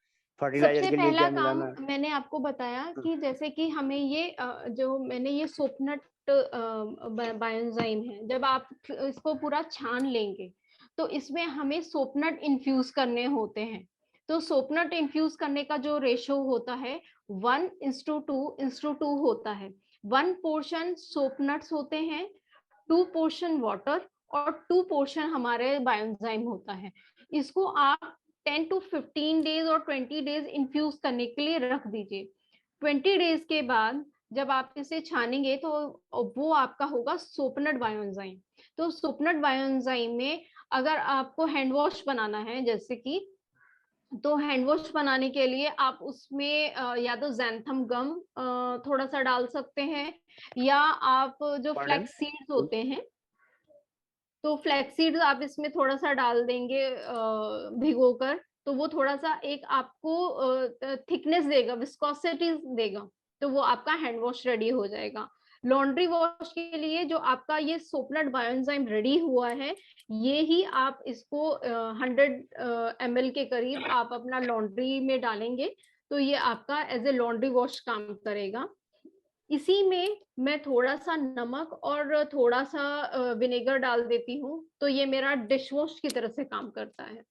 फर्टिलाइजर सबसे के लिए पहला क्या काम मिलाना? मैंने आपको बताया हाँ, कि जैसे कि हमें ये जो मैंने ये सोपनट बायोएंजाइम है, जब आप इसको पूरा छान लेंगे, तो इसमें हमें सोपनट इन्फ्यूज़ करने होते हैं। तो सोपनट इन्फ्यूज़ करने का जो रेशो होता है 1:2:2 होता है। 1 पोर्शन सोपनट्स होते हैं, 2 पोर्शन वाटर और 2 पोर्शन हमारे बायोएंजाइम होता है। इसको आप 10 टू 15 डेज और 20 डेज इन्फ्यूज करने के लिए रख दीजिए। 20 डेज के बाद जब आप इसे छानेंगे तो वो आपका होगा सोपनट बायोएंजाइम। तो सोपनट बायोएंजाइम में अगर आपको हैंड वॉश बनाना है जैसे कि तो हैंड वॉश बनाने के लिए आप उसमें या तो ज़ैंथम गम थोड़ा-सा डाल सकते हैं या आप जो पार्डन? फ्लैक्स सीड्स होते हैं तो फ्लैक्स सीड्स आप इसमें थोड़ा-सा डाल देंगे भिगोकर, तो वो थोड़ा-सा एक आपको थिकनेस देगा, विस्कोसिटी देगा, तो वो आपका हैंड वॉश रेडी हो जाएगा। लॉन्ड्री वॉश के लिए जो आपका ये सोपनट बायोएंजाइम रेडी हुआ है, ये ही आप इसको 100 एमएल के करीब आप अपना लॉन्ड्री में डालेंगे, तो ये आपका एज़ अ लॉन्ड्री वॉश काम करेगा। इसी में मैं थोड़ा-सा नमक और थोड़ा-सा विनेगर डाल देती हूँ, तो ये मेरा डिश वॉश की तरह से काम करता है।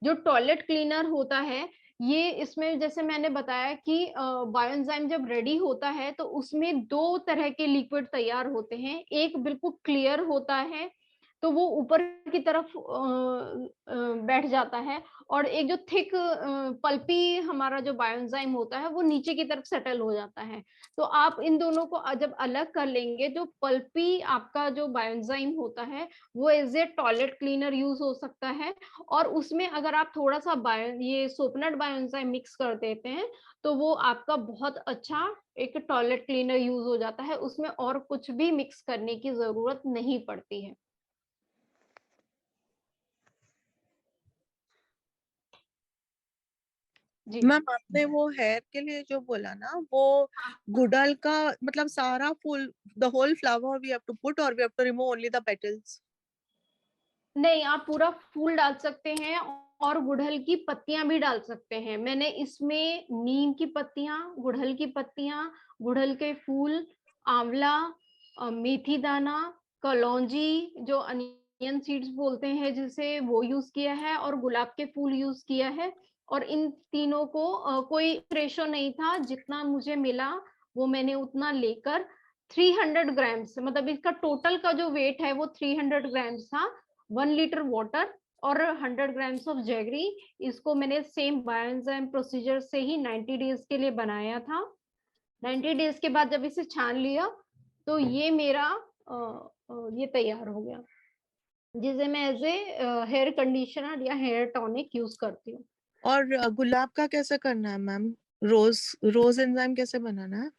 जो टॉयलेट क्लीनर होता है, ये इसमें जैसे मैंने बताया कि बायोएंजाइम जब रेडी होता है, तो उसमें 2 तरह के लिक्विड तैयार होते हैं। एक बिल्कुल क्लियर होता है, तो वो ऊपर की तरफ बैठ जाता है और एक जो थिक पल्पी हमारा जो बायोएंजाइम होता है, वो नीचे की तरफ सेटल हो जाता है। तो आप इन दोनों को जब अलग कर लेंगे, जो पल्पी आपका जो बायोएंजाइम होता है, वो as a toilet cleaner use हो सकता है और उसमें अगर आप थोड़ा-सा ये सोपनट बायोएंजाइम मिक्स कर देते हैं, तो वो आपका बहुत अच्छा एक टॉयलेट क्लीनर यूज़ हो जाता है, उसमें और कुछ भी मिक्स करने की ज़रूरत नहीं पड़ती है। जी मैम आपने वो हेयर के लिए जो बोला ना, वो गुड़हल का मतलब सारा फूल, the whole flower we have to put और we have to remove only the petals? नहीं, आप पूरा फूल डाल सकते हैं और गुड़हल की पत्तियां भी डाल सकते हैं। मैंने इसमें नीम की पत्तियां, गुड़हल की पत्तियां, गुड़हल के फूल, आंवला, मेथी दाना, कलौंजी जो अनियन सीड्स बोलते हैं जिसे, वो यूज किया है, और गुलाब के फूल यूज किया है। और इन तीनों को कोई रेशो नहीं था, जितना मुझे मिला वो मैंने उतना लेकर 300 ग्राम्स, मतलब इसका टोटल का जो वेट है वो 300 ग्राम्स था। 1 लीटर वाटर और 100 ग्राम्स ऑफ जैगरी, इसको मैंने सेम बायोएंजाइम प्रोसीजर से ही 90 डेज के लिए बनाया था। 90 डेज के बाद जब इसे छान लिया तो ये मेरा ये तैयार हो गया, जिसे मैं एज ए हेयर कंडीशनर या हेयर टॉनिक यूज करती हूँ। और गुलाब का कैसे करना है मैम? रोज एंजाइम कैसे बनाना है?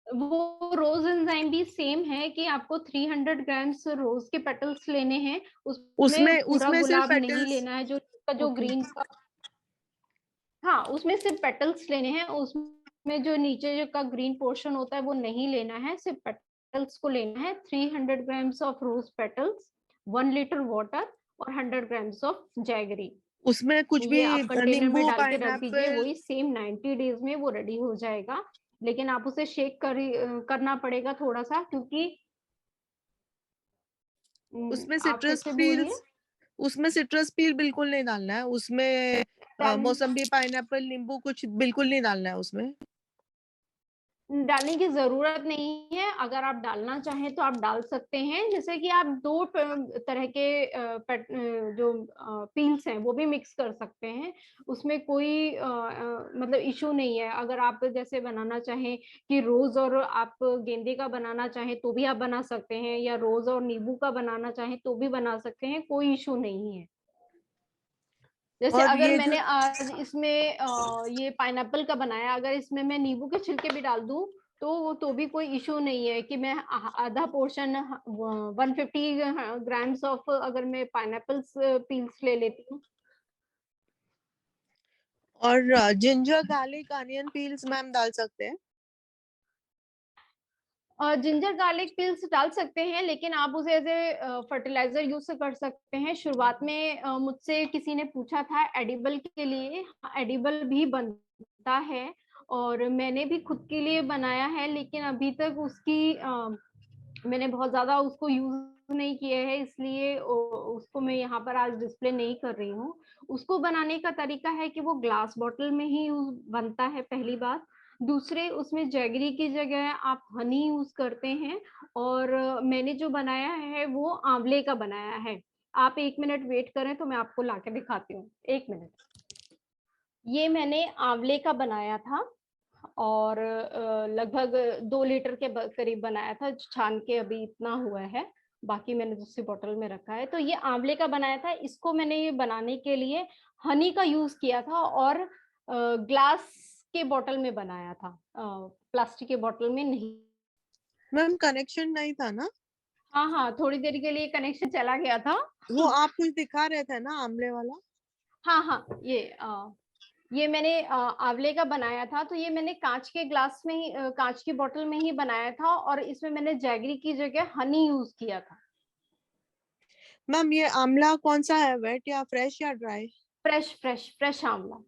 वो रोज एंजाइम भी सेम है कि आपको 300 ग्राम्स रोज के पेटल्स लेने हैं। उसमें पूरा उसमें सिर्फ गुलाब नहीं पेटल्स? लेना है, जो ओके। ग्रीन का, हाँ उसमें सिर्फ पेटल्स लेने हैं। उसमें जो नीचे जो का ग्रीन पोर्शन होता है वो नहीं लेना है, सिर्फ पेटल्स को लेना है। 300 grams of rose petals, 1 litre water और 100 ग्राम्स ऑफ जैगरी। उसमें कुछ भी ये आप कंटेनर में नींबू, डाल के रख दीजिए, पाइनएप्पल? वही सेम 90 डेज में वो रेडी हो जाएगा। लेकिन आप उसे शेक करना पड़ेगा थोड़ा सा, क्योंकि उसमें आप फिर से बोलिए। उसमें सिट्रस पील बिल्कुल नहीं डालना है उसमें? मौसम्बी, पाइनएप्पल, नींबू कुछ बिल्कुल नहीं डालना है उसमें? डालने की जरूरत नहीं है, अगर आप डालना चाहें तो आप डाल सकते हैं। जैसे कि आप दो तरह के जो पील्स हैं वो भी मिक्स कर सकते हैं, उसमें कोई मतलब इशू नहीं है। अगर आप जैसे बनाना चाहें कि रोज और आप गेंदे का बनाना चाहें तो भी आप बना सकते हैं, या रोज और नींबू का बनाना चाहें तो भी बना सकते हैं, कोई इशू नहीं है। जैसे और अगर ये जो मैंने आज इसमें ये पाइनएप्पल का बनाया, अगर इसमें मैं नींबू के छिलके भी डाल दूं तो भी कोई इशू नहीं है कि मैं आधा पोर्शन 150 ग्राम्स ऑफ अगर मैं पाइनएप्पल्स पील्स ले लेती हूँ। और ginger, garlic, onion peels ma'am डाल सकते हैं? जिंजर गार्लिक पील्स डाल सकते हैं, लेकिन आप उसे एज ए फर्टिलाइजर यूज कर सकते हैं। शुरुआत में मुझसे किसी ने पूछा था एडिबल के लिए, एडिबल भी बनता है और मैंने भी खुद के लिए बनाया है, लेकिन अभी तक उसकी मैंने बहुत ज्यादा उसको यूज नहीं किया है, इसलिए उसको मैं यहाँ पर आज डिस्प्ले नहीं कर रही हूँ। उसको बनाने का तरीका है कि वो ग्लास बॉटल में ही यूज बनता है, पहली बात। दूसरे, उसमें जैगरी की जगह आप हनी यूज करते हैं, और मैंने जो बनाया है वो आंवले का बनाया है। आप 1 मिनट वेट करें तो मैं आपको लाके दिखाती हूँ, 1 मिनट। ये मैंने आंवले का बनाया था और लगभग 2 लीटर के करीब बनाया था, छान के अभी इतना हुआ है, बाकी मैंने दूसरी बोतल में रखा है। तो ये आंवले का बनाया था, इसको मैंने ये बनाने के लिए हनी का यूज किया था और ग्लास के बोतल में बनाया था, प्लास्टिक के बोतल में नहीं। मैम कनेक्शन नहीं था ना? हाँ हाँ, थोड़ी देर के लिए कनेक्शन चला गया था। वो आप कुछ दिखा रहे थे ना, आमले वाला? हाँ हाँ, ये मैंने आंवले का बनाया था। तो ये मैंने कांच के ग्लास में ही, कांच की बोतल में ही बनाया था, और इसमें मैंने जैगरी की जगह हनी यूज किया था। मैम ये आमला कौन सा है, वेट या फ्रेश या ड्राई? फ्रेश फ्रेश फ्रेश आंवला।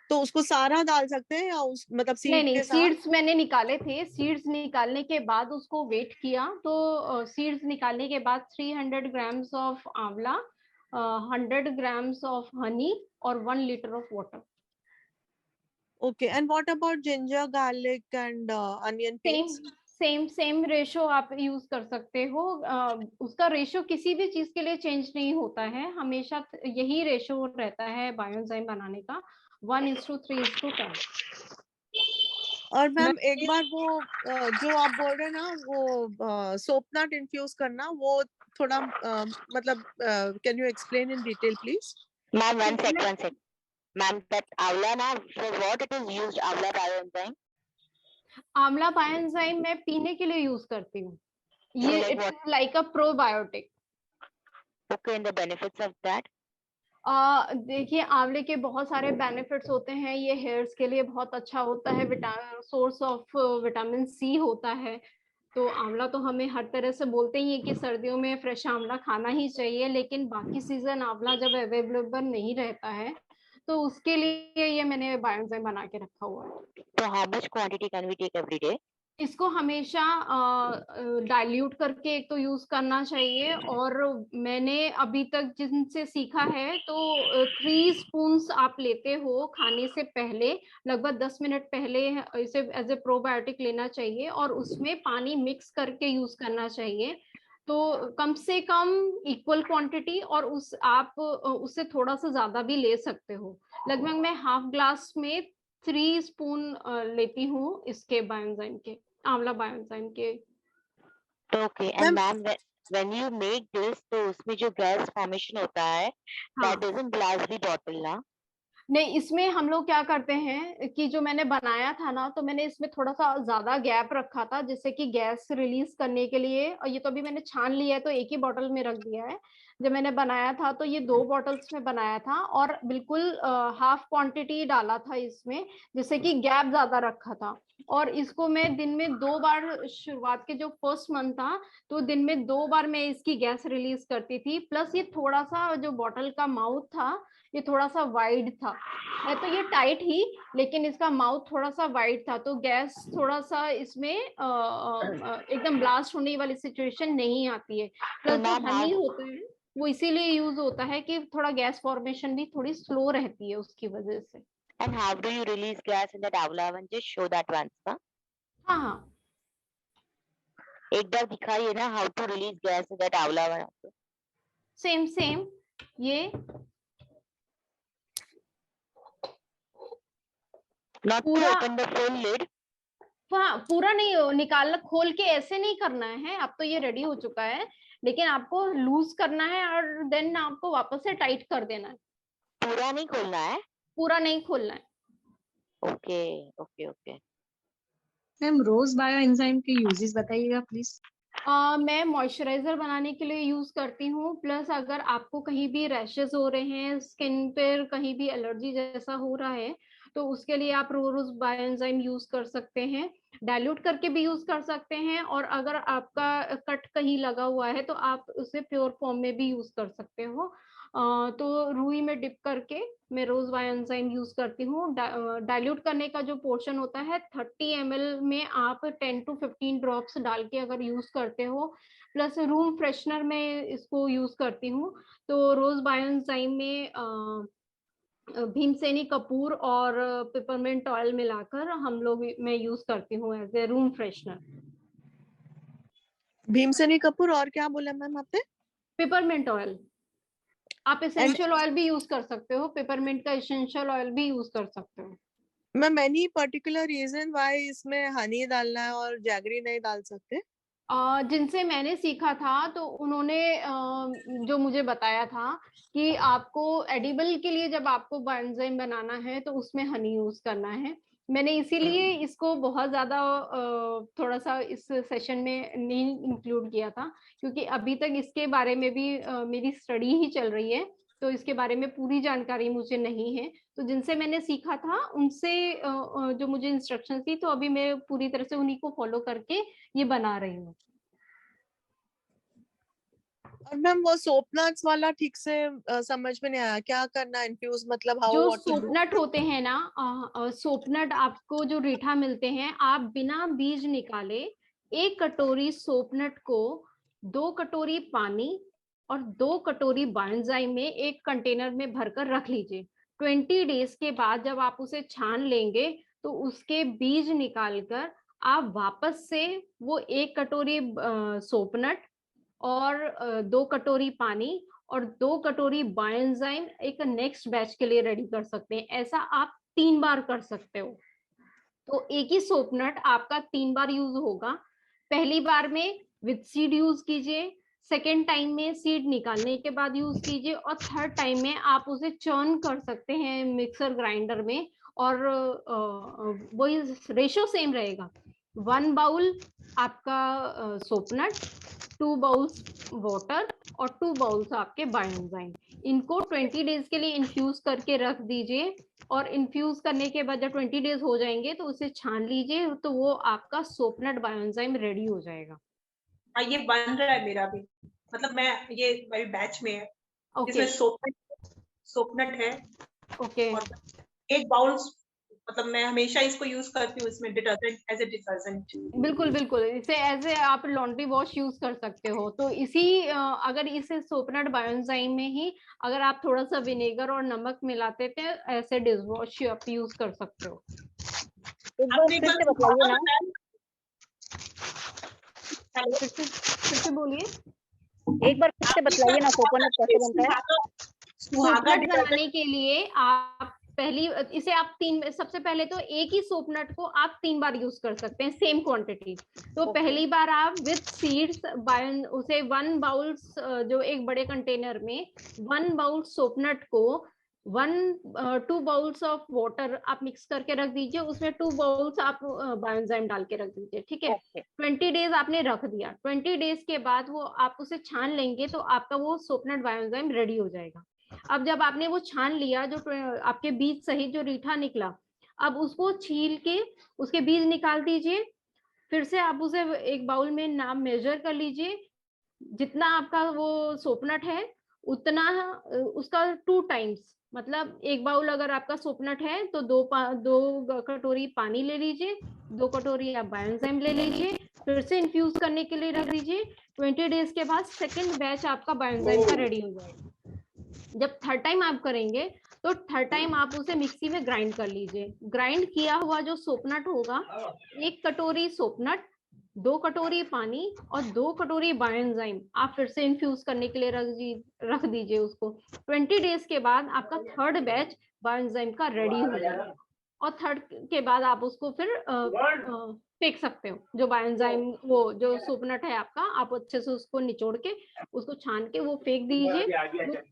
तो उसको सारा डाल सकते हैं या उस मतलब नहीं सीड नहीं, के साथ? सीड्स मैंने निकाले थे, सीड्स निकालने के बाद उसको वेट किया, तो सीड्स निकालने के बाद 300 ग्राम्स ऑफ आंवला, 100 ग्राम्स ऑफ हनी और 1 litre of water. Okay, and what about ginger, garlic and onion same peels? Same ratio आप यूज कर सकते हो। उसका रेशो किसी भी चीज के लिए चेंज नहीं होता है, हमेशा यही रेशो रहता है बायोएंजाइम बनाने का, 1:3:10। और मैम एक बार वो जो आप बोल रहे हैं ना, वो सोपनट इन्फ्यूज करना, वो थोड़ा मतलब can you explain in detail please? Ma'am, one sec. Ma'am, that Avla na, for what it is used, Avla bioenzyme? आंवला बायोएंजाइम मैं पीने के लिए यूज करती हूँ। ये like it what? Is like a probiotic. Okay, and the benefits of that? देखिए, आंवले के बहुत सारे बेनिफिट्स होते हैं। ये हेयर्स के लिए बहुत अच्छा होता है, सोर्स ऑफ विटामिन सी होता है। तो आंवला तो हमें हर तरह से बोलते ही है कि सर्दियों में फ्रेश आंवला खाना ही चाहिए, लेकिन बाकी सीजन आंवला जब अवेलेबल नहीं रहता है तो उसके लिए ये मैंने बायोएंजाइम बना के रखा हुआ है। So how much quantity can we take every day? इसको हमेशा डाइल्यूट करके एक तो यूज करना चाहिए, और मैंने अभी तक जिनसे सीखा है तो 3 स्पून्स आप लेते हो खाने से पहले, लगभग 10 मिनट पहले इसे एज ए प्रोबायोटिक लेना चाहिए और उसमें पानी मिक्स करके यूज करना चाहिए। तो कम से कम इक्वल क्वांटिटी, और उससे थोड़ा सा ज्यादा भी ले सकते हो। लगभग मैं हाफ ग्लास में 3 स्पून लेती हूँ इसके बायोएंजाइम के, आंवला बायोएंजाइम के। Okay, and ma'am, when you make this, तो उसमें जो गैस फॉर्मेशन होता है, that doesn't blast the bottle ना? नहीं, इसमें हम लोग क्या करते हैं कि जो मैंने बनाया था ना, तो मैंने इसमें थोड़ा सा ज्यादा गैप रखा था जिससे कि गैस रिलीज करने के लिए। और ये तो अभी मैंने छान लिया है तो एक ही बॉटल में रख दिया है। जब मैंने बनाया था तो ये 2 बॉटल्स में बनाया था और बिल्कुल हाफ क्वांटिटी डाला था इसमें, जिससे कि गैप ज्यादा रखा था। और इसको मैं दिन में 2 बार, शुरुआत के जो फर्स्ट मंथ था तो दिन में 2 बार मैं इसकी गैस रिलीज करती थी। प्लस ये थोड़ा सा जो बॉटल का माउथ था ये थोड़ा सा वाइड था, है तो ये टाइट ही, लेकिन इसका माउथ थोड़ा सा वाइड था, तो गैस थोड़ा सा इसमें एकदम ब्लास्ट होने वाली सिचुएशन नहीं आती है। प्लस जो हनी होता है वो इसीलिए यूज होता है कि थोड़ा गैस फॉर्मेशन भी थोड़ी स्लो रहती है उसकी वजह से। And how do you release gas in that Avla oven? Just show that once, ना? हाँ हाँ, एक बार दिखाइए ना, how to release gas in that Avla oven. Same ये Not to open the full lid. हाँ, पूरा नहीं निकालना, खोल के ऐसे नहीं करना है। अब तो ये रेडी हो चुका है, लेकिन आपको लूज करना है और देन आपको वापस से टाइट कर देना है। पूरा नहीं खोलना है? पूरा नहीं खोलना है। ओके। मैम, रोज बायो एंजाइम के यूजेस बताइएगा प्लीज। मैं मॉइस्चराइजर बनाने के लिए यूज करती हूँ। प्लस अगर आपको कहीं भी रैशेस हो रहे हैं स्किन पर, कहीं भी एलर्जी जैसा हो रहा है, तो उसके लिए आप रोज बायोएंजाइम यूज कर सकते हैं। डाइल्यूट करके भी यूज कर सकते हैं, और अगर आपका कट कहीं लगा हुआ है तो आप उसे प्योर फॉर्म में भी यूज कर सकते हो। तो रुई में डिप करके मैं रोज बायोएंजाइम यूज करती हूँ। डाइल्यूट करने का जो पोर्शन होता है 30 ml में आप 10 to 15 ड्रॉप्स डाल के अगर यूज करते हो, प्लस रूम फ्रेशनर में इसको यूज करती हूँ। तो रोज बायोएंजाइम में भीमसेनी कपूर और पेपरमेंट ऑयल मिलाकर मैं यूज करती हूँ as a room freshener. Bhimseni कपूर और क्या बोला मैम आपने? Peppermint oil. आप एसेंशियल ऑयल भी यूज कर सकते हो, पेपरमेंट का एसेंशियल ऑयल भी यूज कर सकते हो। Ma'am, any particular reason why इसमें हनी डालना है और जैगरी नहीं डाल सकते? जिनसे मैंने सीखा था तो उन्होंने जो मुझे बताया था कि आपको एडिबल के लिए जब आपको बायोएंजाइम बनाना है तो उसमें हनी यूज करना है। मैंने इसीलिए इसको बहुत ज्यादा थोड़ा सा इस सेशन में नहीं इंक्लूड किया था, क्योंकि अभी तक इसके बारे में भी मेरी स्टडी ही चल रही है, तो इसके बारे में पूरी जानकारी मुझे नहीं है। तो जिनसे मैंने सीखा था उनसे जो मुझे इंस्ट्रक्शन थी, तो अभी मैं पूरी तरह से उन्हीं को फॉलो करके ये बना रही हूँ। और मैम वो सोप नट्स वाला ठीक से समझ में नहीं आया, क्या करना है इन्फ्यूज, मतलब हाउ जो व्हाट टू डू? सोपनट होते हैं ना, सोपनट आपको जो रीठा मिलते हैं, आप बिना बीज निकाले 1 कटोरी सोपनट को 2 कटोरी पानी और 2 कटोरी बायोएंजाइम में एक कंटेनर में भरकर रख लीजिए। 20 डेज के बाद जब आप उसे छान लेंगे तो उसके बीज निकालकर आप वापस से वो 1 कटोरी सोपनट और 2 कटोरी पानी और 2 कटोरी बायोएंजाइम एक नेक्स्ट बैच के लिए रेडी कर सकते हैं। ऐसा आप 3 बार कर सकते हो। तो एक ही सोपनट आपका 3 बार यूज होगा। पहली बार में विद सीड यूज कीजिए, सेकेंड टाइम में सीड निकालने के बाद यूज कीजिए, और थर्ड टाइम में आप उसे चर्न कर सकते हैं मिक्सर ग्राइंडर में। और वही रेशियो सेम रहेगा, 1 बाउल आपका सोपनट, 2 बाउल्स वाटर और 2 बाउल्स आपके बायोएंजाइम। इनको 20 डेज के लिए इन्फ्यूज करके रख दीजिए और इन्फ्यूज करने के बाद जब 20 डेज हो जाएंगे तो उसे छान लीजिए, तो वो आपका सोपनट बायोएंजाइम रेडी हो जाएगा। हाँ, ये बन रहा है मेरा भी, मतलब मैं ये मेरी बैच में है। ओके इसमें सोपनट है ओके और 1 बाउल, मतलब मैं हमेशा इसको यूज करती हूँ इसमें डिटर्जेंट, एज ए डिटर्जेंट। बिल्कुल बिल्कुल, इसे एज ए आप लॉन्ड्री वॉश यूज कर सकते हो। तो इसी अगर इसे सोपनट बायोएंजाइम में ही अगर आप थोड़ा सा विनेगर और नमक मिलाते थे, ऐसे डिश वॉश आप यूज कर सकते हो। एक बार फिर से बताइए ना। फिर से बोलिए। एक बार फिर से बताइए ना, कोकोनट कैसे बनता है? सोपनट बनाने के लिए आप इसे आप सबसे पहले तो एक ही सोपनट को आप 3 बार यूज कर सकते हैं, सेम क्वांटिटी। तो पहली बार आप विथ सीड्स उसे 1 बाउल, जो एक बड़े कंटेनर में 1 बाउल सोपनट को 2 बाउल्स ऑफ वाटर आप मिक्स करके रख दीजिए, उसमें 2 बाउल्स आप बायोएंजाइम डाल के रख दीजिए, ठीक है। 20 डेज आपने रख दिया, 20 डेज के बाद वो आप उसे छान लेंगे तो आपका वो सोपनट बायोएंजाइम रेडी हो जाएगा। अब जब आपने वो छान लिया, जो आपके बीज सहित जो रीठा निकला, अब उसको छील के उसके बीज निकाल दीजिए। फिर से आप उसे एक बाउल में नाम मेजर कर लीजिए, जितना आपका वो सोपनट है उतना उसका 2 टाइम्स, मतलब एक बाउल अगर आपका सोपनट है तो 2 कटोरी पानी ले लीजिए, 2 कटोरी आप बायोएंजाइम ले लीजिए, फिर से इन्फ्यूज करने के लिए रख दीजिए। 20 डेज के बाद सेकेंड बैच आपका बायोएंजाइम का रेडी हो जाएगा। जब थर्ड टाइम आप करेंगे तो थर्ड टाइम आप उसे मिक्सी में ग्राइंड कर लीजिए। ग्राइंड किया हुआ जो सोपनट होगा, 1 कटोरी सोपनट, 2 कटोरी पानी और 2 कटोरी बायोएंजाइम आप फिर से इन्फ्यूज करने के लिए रख दीजिए उसको। 20 डेज के बाद आपका थर्ड बैच बायोएंजाइम का रेडी हो जाएगा और थर्ड के बाद आप उसको फिर फेंक सकते हो। जो बायोएंजाइम वो जो सोपनट है आपका, आप अच्छे से उसको निचोड़ के उसको छान के वो फेंक दीजिए।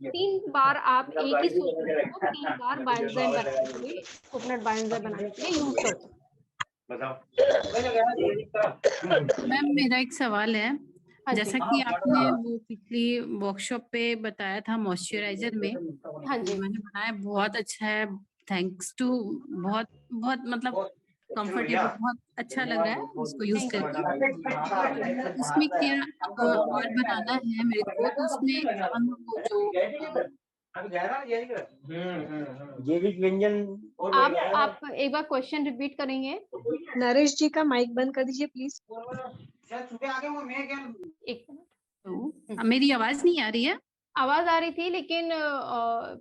3 बार आप एक ही सोपनट को 3 बार बायोएंजाइम बनाने के लिए, सोपनट बायोएंजाइम बनाने के लिए यूज कर सकते हो। मैम मेरा एक सवाल है, हाँ जैसा जी, कि आपने वो पिछली वर्कशॉप पे बताया था मॉइस्चराइजर में, हाँ जी, मैंने बनाया, बहुत अच्छा है, थैंक्स टू, बहुत बहुत मतलब कंफर्टेबल, बहुत अच्छा लग रहा है उसको यूज थैंक यू। करके। उसमें क्या और बनाना है मेरे को, तो उसमें हम वो जो जैविक व्यंजन आप एक बार क्वेश्चन रिपीट करेंगे? नरेश जी का माइक बंद कर दीजिए प्लीज। एक मिनट, मेरी आवाज नहीं आ रही है? आवाज आ रही थी लेकिन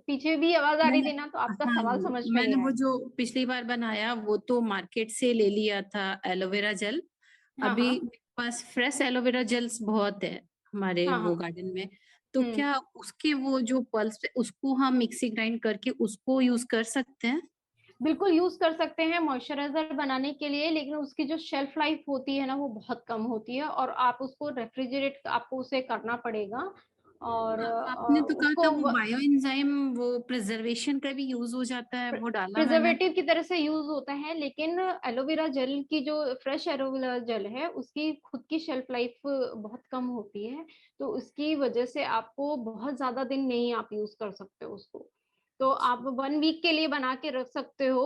पीछे भी आवाज आ रही थी ना, तो आपका हाँ, सवाल समझ में मैंने नहीं वो आया। जो पिछली बार बनाया वो तो मार्केट से ले लिया था एलोवेरा जेल। हाँ अभी हाँ मेरे पास फ्रेश एलोवेरा जेल्स बहुत है हमारे हाँ वो हाँ। गार्डन में। तो हम्म, क्या उसके वो जो पल्स उसको हम मिक्सी ग्राइंड करके उसको यूज कर सकते हैं? बिल्कुल यूज कर सकते हैं मॉइस्चराइजर बनाने के लिए, लेकिन उसकी जो शेल्फ लाइफ होती है ना वो बहुत कम होती है और आप उसको रेफ्रिजरेट आपको उसे करना पड़ेगा। और आपने तो कहा था वो उसको बायो एंजाइम वो प्रिजर्वेशन का भी यूज हो जाता है, वो डाला मैंने। प्रिजर्वेटिव की तरह से यूज होता है, लेकिन एलोवेरा जेल की जो फ्रेश एलोवेरा जेल है उसकी खुद की शेल्फ लाइफ बहुत कम होती है, तो उसकी वजह से आपको बहुत ज्यादा दिन नहीं आप यूज कर सकते हो उसको। तो आप 1 वीक के लिए बना के रख सकते हो,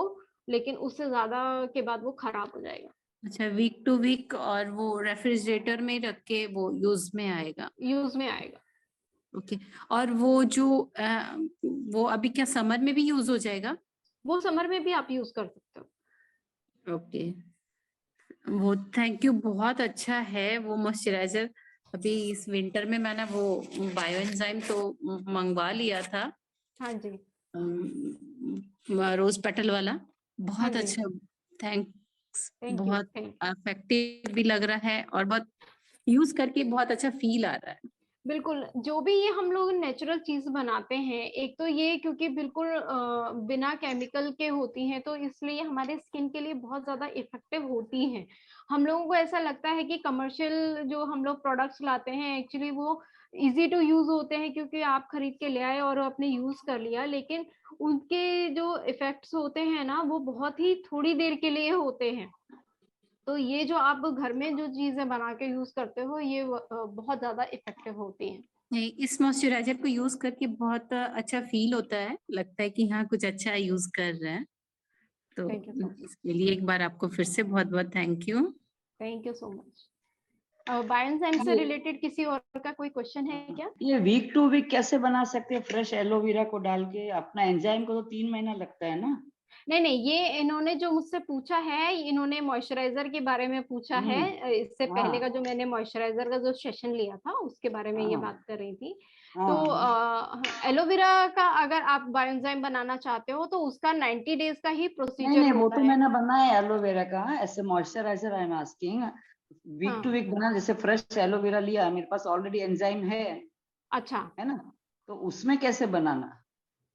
लेकिन उससे ज्यादा के बाद वो खराब हो जाएगा। अच्छा, वीक टू वीक, और वो रेफ्रिजरेटर में रख के वो यूज में आएगा। यूज में आएगा। ओके। और वो जो वो अभी क्या समर में भी यूज हो जाएगा? वो समर में भी आप यूज कर सकते हो। ओके, वो थैंक यू, बहुत अच्छा है वो मॉइस्चराइजर। अभी इस विंटर में मैंने वो बायो एंजाइम तो मंगवा लिया था, हाँ जी, रोज पेटल वाला, हाँ बहुत जी, अच्छा, थैंक्स। थैंक यू, बहुत थैंक इफेक्टिव भी लग रहा है और बहुत यूज करके बहुत अच्छा फील आ रहा है। बिल्कुल। जो भी ये हम लोग नेचुरल चीज बनाते हैं, एक तो ये क्योंकि बिल्कुल बिना केमिकल के होती हैं, तो इसलिए हमारे स्किन के लिए बहुत ज्यादा इफेक्टिव होती हैं। हम लोगों को ऐसा लगता है कि कमर्शियल जो हम लोग प्रोडक्ट्स लाते हैं, एक्चुअली वो इजी टू यूज होते हैं क्योंकि आप खरीद के ले आए और आपने यूज कर लिया, लेकिन उनके जो इफेक्ट्स होते हैं ना वो बहुत ही थोड़ी देर के लिए होते हैं। तो ये जो आप घर में जो चीजें बना के यूज करते हो ये बहुत ज्यादा इफेक्टिव होती हैं। नहीं, इस मॉइस्चराइजर को यूज करके बहुत अच्छा फील होता है, लगता है कि हाँ कुछ अच्छा यूज कर रहे हैं। तो थैंक यू सो मच। इसके लिए एक बार आपको फिर से बहुत बहुत thank you. Thank you so much. Bioenzyme से रिलेटेड किसी और का कोई क्वेश्चन है क्या? ये वीक टू वीक कैसे बना सकते हैं फ्रेश एलोवेरा को डाल के? अपना एंजाइम को तो 3 महीना लगता है ना। नहीं, ये इन्होंने जो मुझसे पूछा है, इन्होंने मॉइस्चराइजर के बारे में पूछा है। इससे पहले का जो मैंने मॉइस्चराइजर का जो सेशन लिया था उसके बारे में ये बात कर रही थी। तो एलोवेरा का अगर आप बायोएंजाइम बनाना चाहते हो तो उसका 90 डेज का ही प्रोसीजर नहीं, वो होता तो है। मैंने बनाया एलोवेरा का ऐसे moisturiser. I am asking week to week बना, जैसे फ्रेश एलोवेरा लिया, मेरे पास ऑलरेडी एंजाइम है। अच्छा, है ना, तो उसमें कैसे बनाना,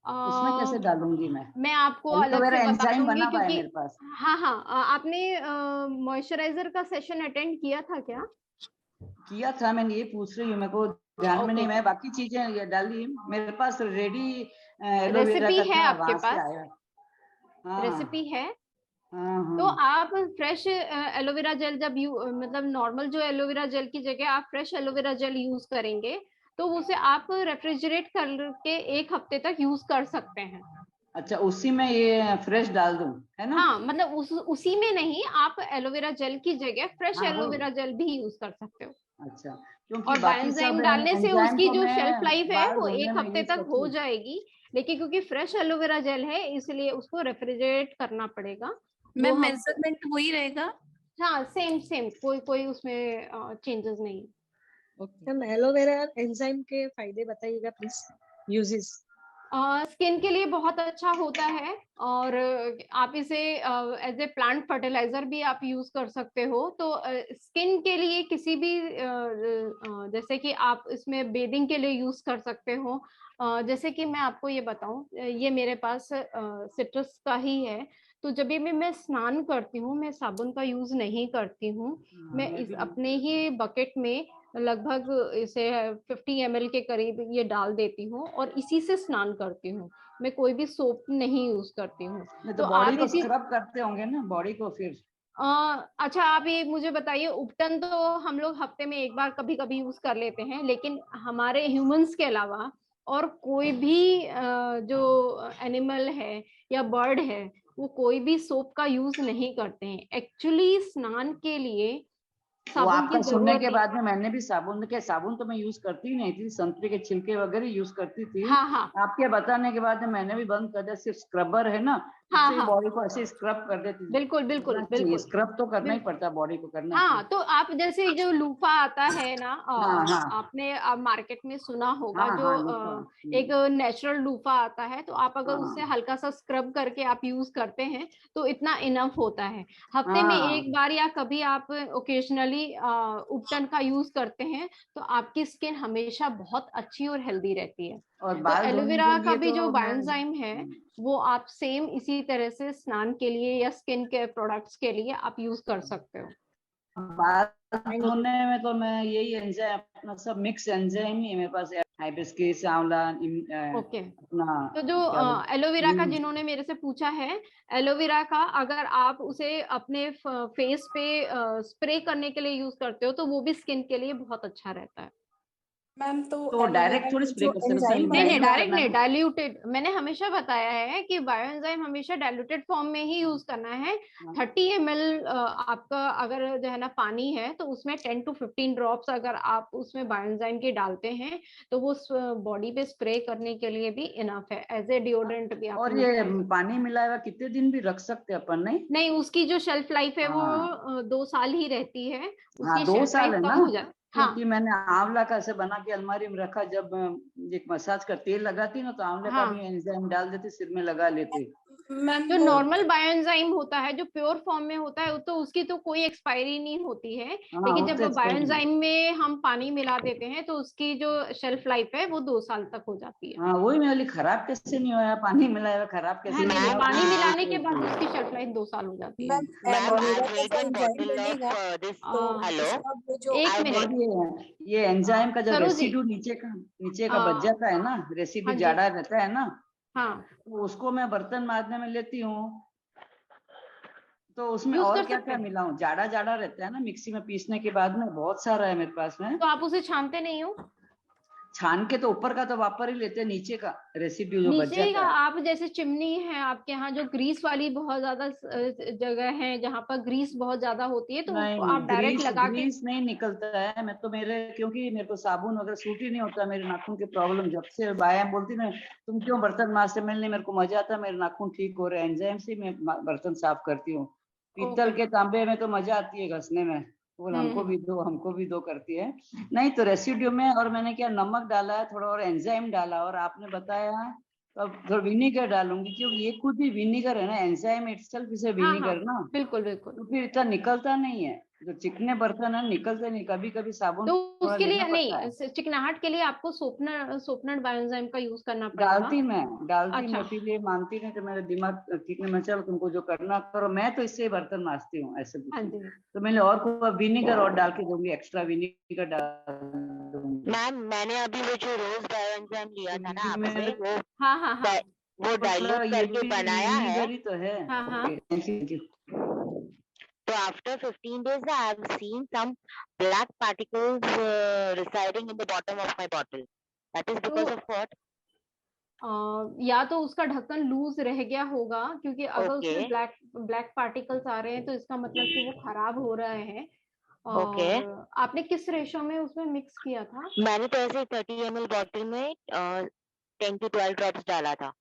उसमें कैसे डालूंगी मैं आपको अलग से बता एंजाइम दूंगी बना हुआ है क्योंकि मेरे पास। हाँ, आपने मॉइस्चराइजर का सेशन अटेंड किया था क्या? किया था, मैंने ये पूछ रही हूँ, मेरे को ध्यान में नहीं। मैं बाकी चीजें ये डाली, मेरे पास रेडी एलोवेरा रेसिपी का है था, आपके वहां से पास? आया। रेसिपी है? हाँ। तो आप फ्रेश एलोवेरा जेल जब मतलब नॉर्मल जो एलोवेरा जेल की जगह आप फ्रेश एलोवेरा जेल यूज करेंगे तो उसे आप रेफ्रिजरेट करके 1 हफ्ते तक यूज कर सकते हैं। अच्छा, उसी में ये फ्रेश डाल दूं, है ना? हाँ, मतलब उसी में नहीं, आप एलोवेरा जेल की जगह फ्रेश एलोवेरा जेल भी यूज कर सकते हो। अच्छा, क्योंकि और बाकी सब बायोएंजाइम डालने से एंजाइम उसकी तो जो मैं शेल्फ लाइफ है बाहर वो ढूंढने 1 में हफ्ते यूज तक हो करती हूँ। जाएगी, लेकिन क्योंकि फ्रेश एलोवेरा जेल है इसलिए उसको रेफ्रिजरेट करना पड़ेगा। मैम मेजरमेंट वही रहेगा? हाँ, सेम कोई उसमें चेंजेस नहीं। मैम एलोवेरा एंजाइम के फायदे बताइएगा प्लीज, यूजेस। स्किन के लिए बहुत अच्छा होता है और आप इसे एज ए प्लांट फर्टिलाइजर भी आप यूज कर सकते हो। तो स्किन के लिए किसी भी जैसे कि आप इसमें बेदिंग के लिए यूज कर सकते हो। जैसे कि मैं आपको ये बताऊं, ये मेरे पास सिट्रस का ही है। तो जब भी मैं स्नान करती हूँ मैं साबुन का यूज नहीं करती हूँ। मैं इस अपने ही बकेट में लगभग इसे 50 ml के करीब ये डाल देती हूँ और इसी से स्नान करती हूँ। मैं कोई भी सोप नहीं यूज करती हूँ। तो बॉडी को स्क्रब करते होंगे ना, बॉडी को फिर? अच्छा, आप ये मुझे बताइए, उपटन तो हम लोग हफ्ते में 1 बार कभी कभी यूज कर लेते हैं, लेकिन हमारे ह्यूमंस के अलावा और कोई भी जो एनिमल है या बर्ड है वो कोई भी सोप का यूज नहीं करते हैं। एक्चुअली स्नान के लिए वो साबुन आपका की सुनने जरूरत के बाद में मैंने भी साबुन तो मैं यूज करती ही नहीं थी, संतरे के छिलके वगैरह यूज करती थी। हाँ। आपके बताने के बाद में मैंने भी बंद कर दिया, सिर्फ स्क्रबर है ना, उससे बॉडी को ऐसे स्क्रब कर देती थी। बिल्कुल स्क्रब तो करना ही पड़ता, बॉडी को करना ही हाँ। तो आप जैसे जो लूफा आता है ना, हाँ। आपने मार्केट में सुना होगा, हाँ, जो हाँ, एक नेचुरल लूफा आता है, तो आप अगर उससे हल्का सा स्क्रब करके आप यूज करते हैं तो इतना इनफ होता है। हफ्ते में 1 बार या कभी आप ओकेजनली उपटन का यूज करते हैं तो आपकी स्किन हमेशा बहुत अच्छी और हेल्दी रहती है। और तो एलोवेरा का भी जो तो बायोएंजाइम है वो आप सेम इसी तरह से स्नान के लिए या स्किन केयर प्रोडक्ट्स के लिए आप यूज कर सकते हो। बाल धोने में तो मैं यही एंजाइम, अपना सब मिक्स एंजाइम ही है मेरे पास, हाइबिस्कस, आंवला, ओके। अपना तो जो एलोवेरा का जिन्होंने मेरे से पूछा है, एलोवेरा का अगर आप उसे अपने फेस पे स्प्रे करने के लिए यूज करते हो तो वो भी स्किन के लिए बहुत अच्छा रहता है। मैम तो डायरेक्ट थोड़ी स्प्रे कर सकते हैं? नहीं, डायरेक्ट नहीं, डाइल्यूटेड। मैंने हमेशा बताया है कि बायोएंजाइम हमेशा डाइल्यूटेड फॉर्म में ही यूज करना है। 30 ml आपका अगर जो है ना पानी है तो उसमें 10 to 15 ड्रॉप्स अगर आप उसमें बायोएंजाइम के डालते हैं तो वो बॉडी पे स्प्रे करने के लिए भी इनफ है, एज ए डिओड्रेंट भी आप। और ये पानी मिलाया हुआ कितने दिन भी रख सकते हैं अपन? नहीं, उसकी जो शेल्फ लाइफ है वो 2 साल ही रहती है। उसकी 2 शेल्फ साल लाइफ है कम ना? हो जाती। क्योंकि मैंने आंवला का ऐसे बना के अलमारी में रखा, जब एक मसाज का तेल लगाती ना तो आंवले का भी एंजाइम डाल देती, सिर में लगा लेती। जो नॉर्मल बायोएंजाइम होता है जो प्योर फॉर्म में होता है तो उसकी तो कोई एक्सपायरी नहीं होती है, लेकिन जब बायोएंजाइम में हम पानी मिला देते हैं तो उसकी जो शेल्फ लाइफ है वो 2 साल तक हो जाती है। हाँ, वही मैं बोली, खराब कैसे नहीं हुआ? पानी मिलाया हुआ खराब कैसे नहीं हुआ? पानी मिलाने के बाद उसकी शेल्फ लाइफ 2 साल हो जाती है। एक मिनट, ये एंजाइम का जो रेसिड्यू नीचे का बच जाता है ना, रेसिड्यू ज्यादा रहता है ना, हाँ, तो उसको मैं बर्तन मारने में लेती हूँ तो उसमें यूज और कर क्या सकते क्या हैं। मिलाऊं? जाड़ा जाड़ा रहता है ना मिक्सी में पीसने के बाद में, बहुत सारा है मेरे पास में। तो आप उसे छानते नहीं हो? छान के तो ऊपर का तो वापर ही लेते हैं, नीचे का रेसिड्यू जो बच नीचे का जाता है। आप जैसे चिमनी है आपके यहाँ जो ग्रीस वाली बहुत ज्यादा जगह है जहाँ पर ग्रीस बहुत ज्यादा होती है, तो नहीं आप नहीं, डायरेक्ट ग्रीस लगा के। ग्रीस नहीं निकलता है। मैं तो मेरे, क्योंकि मेरे को साबुन वगैरह सूट ही नहीं होता, मेरे नाखून की प्रॉब्लम जब से बाया बोलती ना तुम क्यों बर्तन माजते, मिलने मेरे को मजा आता है, मेरे नाखून ठीक हो रहे हैं, एंजाइम से मैं बर्तन साफ करती हूँ। पीतल ओके। के तांबे में तो मजा आती है घसने में, वो हमको भी दो करती है। नहीं तो रेसिड्यू में, और मैंने क्या नमक डाला है थोड़ा, और एंजाइम डाला, और आपने बताया तो अब थोड़ा विनीगर डालूंगी, क्योंकि ये खुद ही विनीगर है ना, एंजाइम इटसेल्फ इज हाँ हाँ, विनीगर ना। बिल्कुल बिल्कुल। तो फिर इतना निकलता नहीं है, जो चिकने बर्तन है निकलते नहीं, कभी कभी साबुन तो थोड़ा उसके लेना लिए पड़ता है। नहीं, चिकनाहट के लिए आपको सोपनर बायोएंजाइम का यूज करना पड़ेगा। डालती मैं, अच्छा। इसीलिए मानती नहीं तो मेरा दिमाग ठीक नहीं, मैं चलो तुमको जो करना करो, मैं तो इससे ही बर्तन मांजती हूँ ऐसे हाँ पूछी। जी। तो मैंने और को विनीगर और डाल के दूंगी, एक्स्ट्रा विनीगर डाल दूंगी। मैम मैंने अभी वो जो रोज बायोएंजाइम लिया था ना आपसे, मेरे हाँ हाँ हाँ वो थोड़ा डाइल्यूट ये करके भी बनाया है। विनीगर ही तो है। हाँ हाँ। Okay, thank you. So after 15 days, I have seen some black particles residing in the bottom of my bottle. That is because तो of what? या तो उसका ढक्कन लूज रह गया होगा, क्योंकि अगर उसमें Okay, ब्लैक ब्लैक पार्टिकल्स आ रहे हैं तो इसका मतलब कि वो खराब हो रहा है। okay. और आपने किस रेशो में उसमें मिक्स किया था? मैंने तो ऐसे 30 ml बॉटल में 10 to 12 ड्रॉप्स डाला था।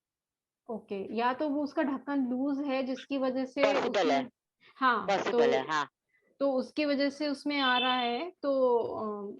ओके, या तो वो उसका ढक्कन लूज है जिसकी वजह से पॉसिबल है, उसमें, हाँ पॉसिबल है, हाँ। तो उसकी वजह से उसमें आ रहा है। तो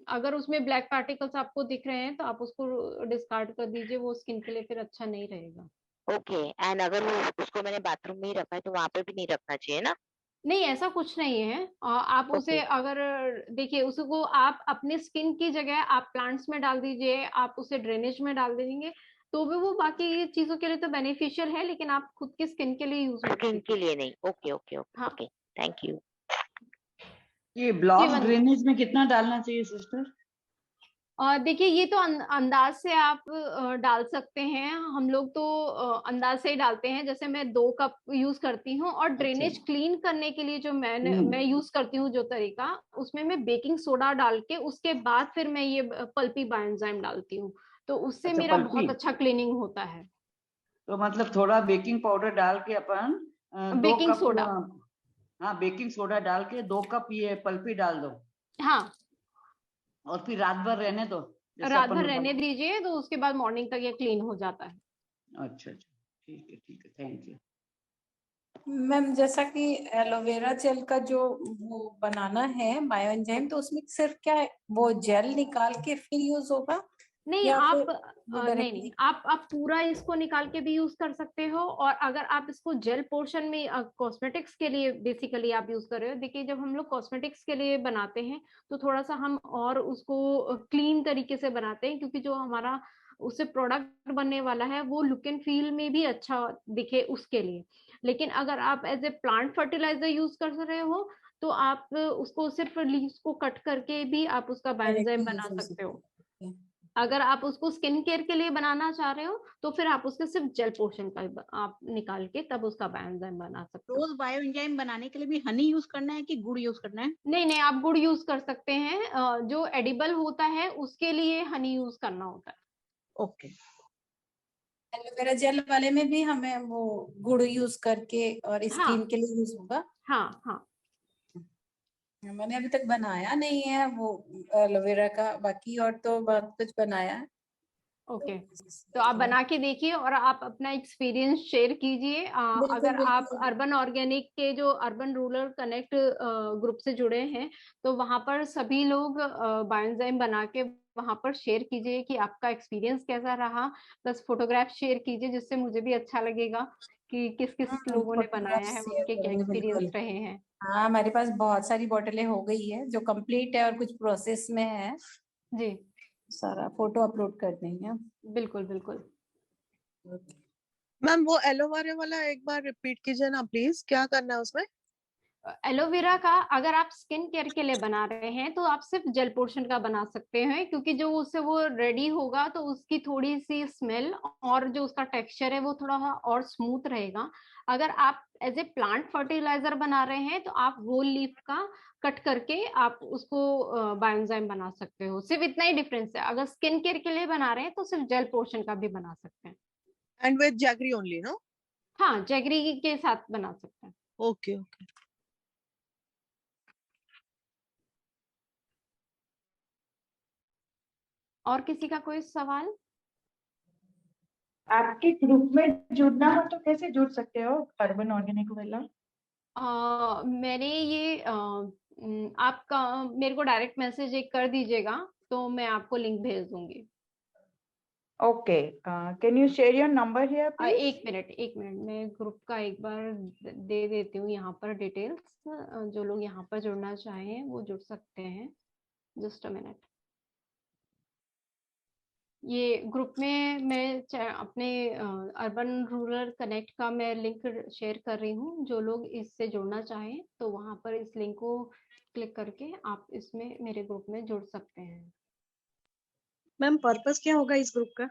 अगर उसमें ब्लैक पार्टिकल्स आपको दिख रहे हैं तो आप उसको डिस्कार्ड कर दीजिए, वो स्किन के लिए फिर अच्छा नहीं रहेगा। ओके, एंड अगर वो उसको मैंने बाथरूम में ही रखा है तो वहां पे भी नहीं रखना चाहिए ना? नहीं, ऐसा कुछ नहीं है। आप उसे ओके, अगर देखिए, उसको आप अपने स्किन की जगह आप प्लांट्स में डाल दीजिए, आप उसे ड्रेनेज में डाल देंगे तो भी वो बाकी चीजों के लिए तो बेनिफिशियल है, लेकिन आप खुद की स्किन के लिए यूज मत स्किन के कीजिए। लिए नहीं। ओके ओके ओके हाँ ओके, थैंक यू। ये जी ब्लॉक वन। ड्रेनेज में कितना डालना चाहिए सिस्टर? देखिए, ये तो अंदाज से आप डाल सकते हैं। हम लोग तो अंदाज से ही डालते हैं। जैसे मैं 2 कप यूज करती हूँ, और अच्छा। ड्रेनेज क्लीन करने के लिए जो मैं यूज करती हूँ जो तरीका, उसमें मैं बेकिंग सोडा डाल के उसके बाद फिर मैं ये पल्पी बायोएंजाइम डालती हूँ, तो उससे अच्छा, मेरा पल्पी। बहुत अच्छा क्लीनिंग होता है। तो मतलब थोड़ा बेकिंग पाउडर डाल के अपन दो बेकिंग कप सोडा। हाँ, बेकिंग सोडा डाल के 2 कप ये पल्पी डाल दो, हाँ, और फिर रात भर रहने दो, जैसे रात भर अपन। रहने दीजिए, तो उसके बाद मॉर्निंग तक ये क्लीन हो जाता है। अच्छा अच्छा, ठीक है, थैंक यू। मैम जैसा कि एलोवेरा जेल का जो वो बनाना है बायोएंजाइम, तो उसमें सिर्फ क्या वो जेल निकाल के फिर यूज होगा, नहीं, या आप फिर वो नहीं नहीं, डायरेक्टली? आप पूरा इसको निकाल के भी यूज कर सकते हो, और अगर आप इसको जेल पोर्शन में कॉस्मेटिक्स के लिए बेसिकली आप यूज कर रहे हो। देखिए, जब हम लोग कॉस्मेटिक्स के लिए बनाते हैं तो थोड़ा सा हम और उसको क्लीन तरीके से बनाते हैं, क्योंकि जो हमारा उससे प्रोडक्ट बनने वाला है वो लुक एंड फील में भी अच्छा दिखे उसके लिए। लेकिन अगर आप as a plant fertiliser use कर रहे हो तो आप उसको सिर्फ लीव्स को कट करके भी आप उसका बायोएंजाइम डायरेक्टली यूज बना हो सकते हो। सकता है। अगर आप उसको स्किन केयर के लिए बनाना चाह रहे हो तो फिर आप उसके सिर्फ जेल पोर्शन का आप निकाल के तब उसका बायोएंजाइम बना सकते हो। रोज बायोएंजाइम बनाने के लिए भी हनी यूज करना है कि गुड़ यूज करना है? नहीं नहीं, आप गुड़ यूज कर सकते हैं। जो एडिबल होता है उसके लिए हनी यूज करना होता है। ओके। एलोवेरा जेल वाले में भी हमें वो गुड़ यूज करके और स्किन हाँ के लिए यूज होगा? हाँ हाँ। मैंने अभी तक बनाया नहीं है वो एलोवेरा का, बाकी और तो बहुत कुछ बनाया है। ओके, तो आप बना के देखिए और आप अपना एक्सपीरियंस शेयर कीजिए। बिल्कुल अगर आप बिल्कुल। अर्बन ऑर्गेनिक के जो अर्बन रूरल कनेक्ट ग्रुप से जुड़े हैं तो वहां पर सभी लोग बायोएंजाइम बना के वहां पर शेयर कीजिए कि आपका एक्सपीरियंस कैसा रहा, प्लस फोटोग्राफ शेयर कीजिए, जिससे मुझे भी अच्छा लगेगा कि किस किस लोगों ने फोटोग्राफ बनाया है, शेयर उनके क्या करेंगे एक्सपीरियंस बिल्कुल। रहे हैं। हाँ, हमारे पास बहुत सारी बोतलें हो गई है जो कंप्लीट है और कुछ प्रोसेस में है। जी, सारा फोटो अपलोड कर देंगे। बिल्कुल बिल्कुल। मैम वो एलोवेरा वाला एक बार रिपीट कीजिए ना प्लीज, क्या करना है उसमें? एलोवेरा का अगर आप स्किन केयर के लिए बना रहे हैं तो आप सिर्फ जेल पोर्शन का बना सकते हैं, क्योंकि जो उससे वो रेडी होगा तो उसकी थोड़ी सी स्मेल और जो उसका टेक्सचर है वो थोड़ा और स्मूथ रहेगा। अगर आप एज ए प्लांट फर्टिलाइजर बना रहे हैं तो आप होल लीफ का कट करके आप उसको बायोएंजाइम बना सकते हो। सिर्फ इतना ही डिफरेंस है। अगर स्किन केयर के लिए बना रहे हैं तो सिर्फ जेल पोर्शन का भी बना सकते हैं। And with jaggery only, no? हाँ, जैगरी के साथ बना सकते हैं। Okay, okay. और किसी का कोई सवाल? आपके ग्रुप में जुड़ना हो तो कैसे जुड़ सकते हो अर्बन ऑर्गेनिक वाला? मैंने ये आपका मेरे को डायरेक्ट मैसेज एक कर दीजिएगा तो मैं आपको लिंक भेज दूंगी। Okay, can you share your number here please? एक मिनट मैं ग्रुप का एक बार दे देती हूँ यहाँ पर डिटेल्स। जो लोग यहाँ पर जुड़ना चाहें वो जुड़ सकते हैं। Just a minute. ये ग्रुप में मैं अपने अर्बन रूरल कनेक्ट का मैं लिंक शेयर कर रही हूँ। जो लोग इससे जुड़ना चाहें तो वहां पर इस लिंक को क्लिक करके आप इसमें मेरे ग्रुप में जुड़ सकते हैं। मैम पर्पस क्या होगा इस ग्रुप का?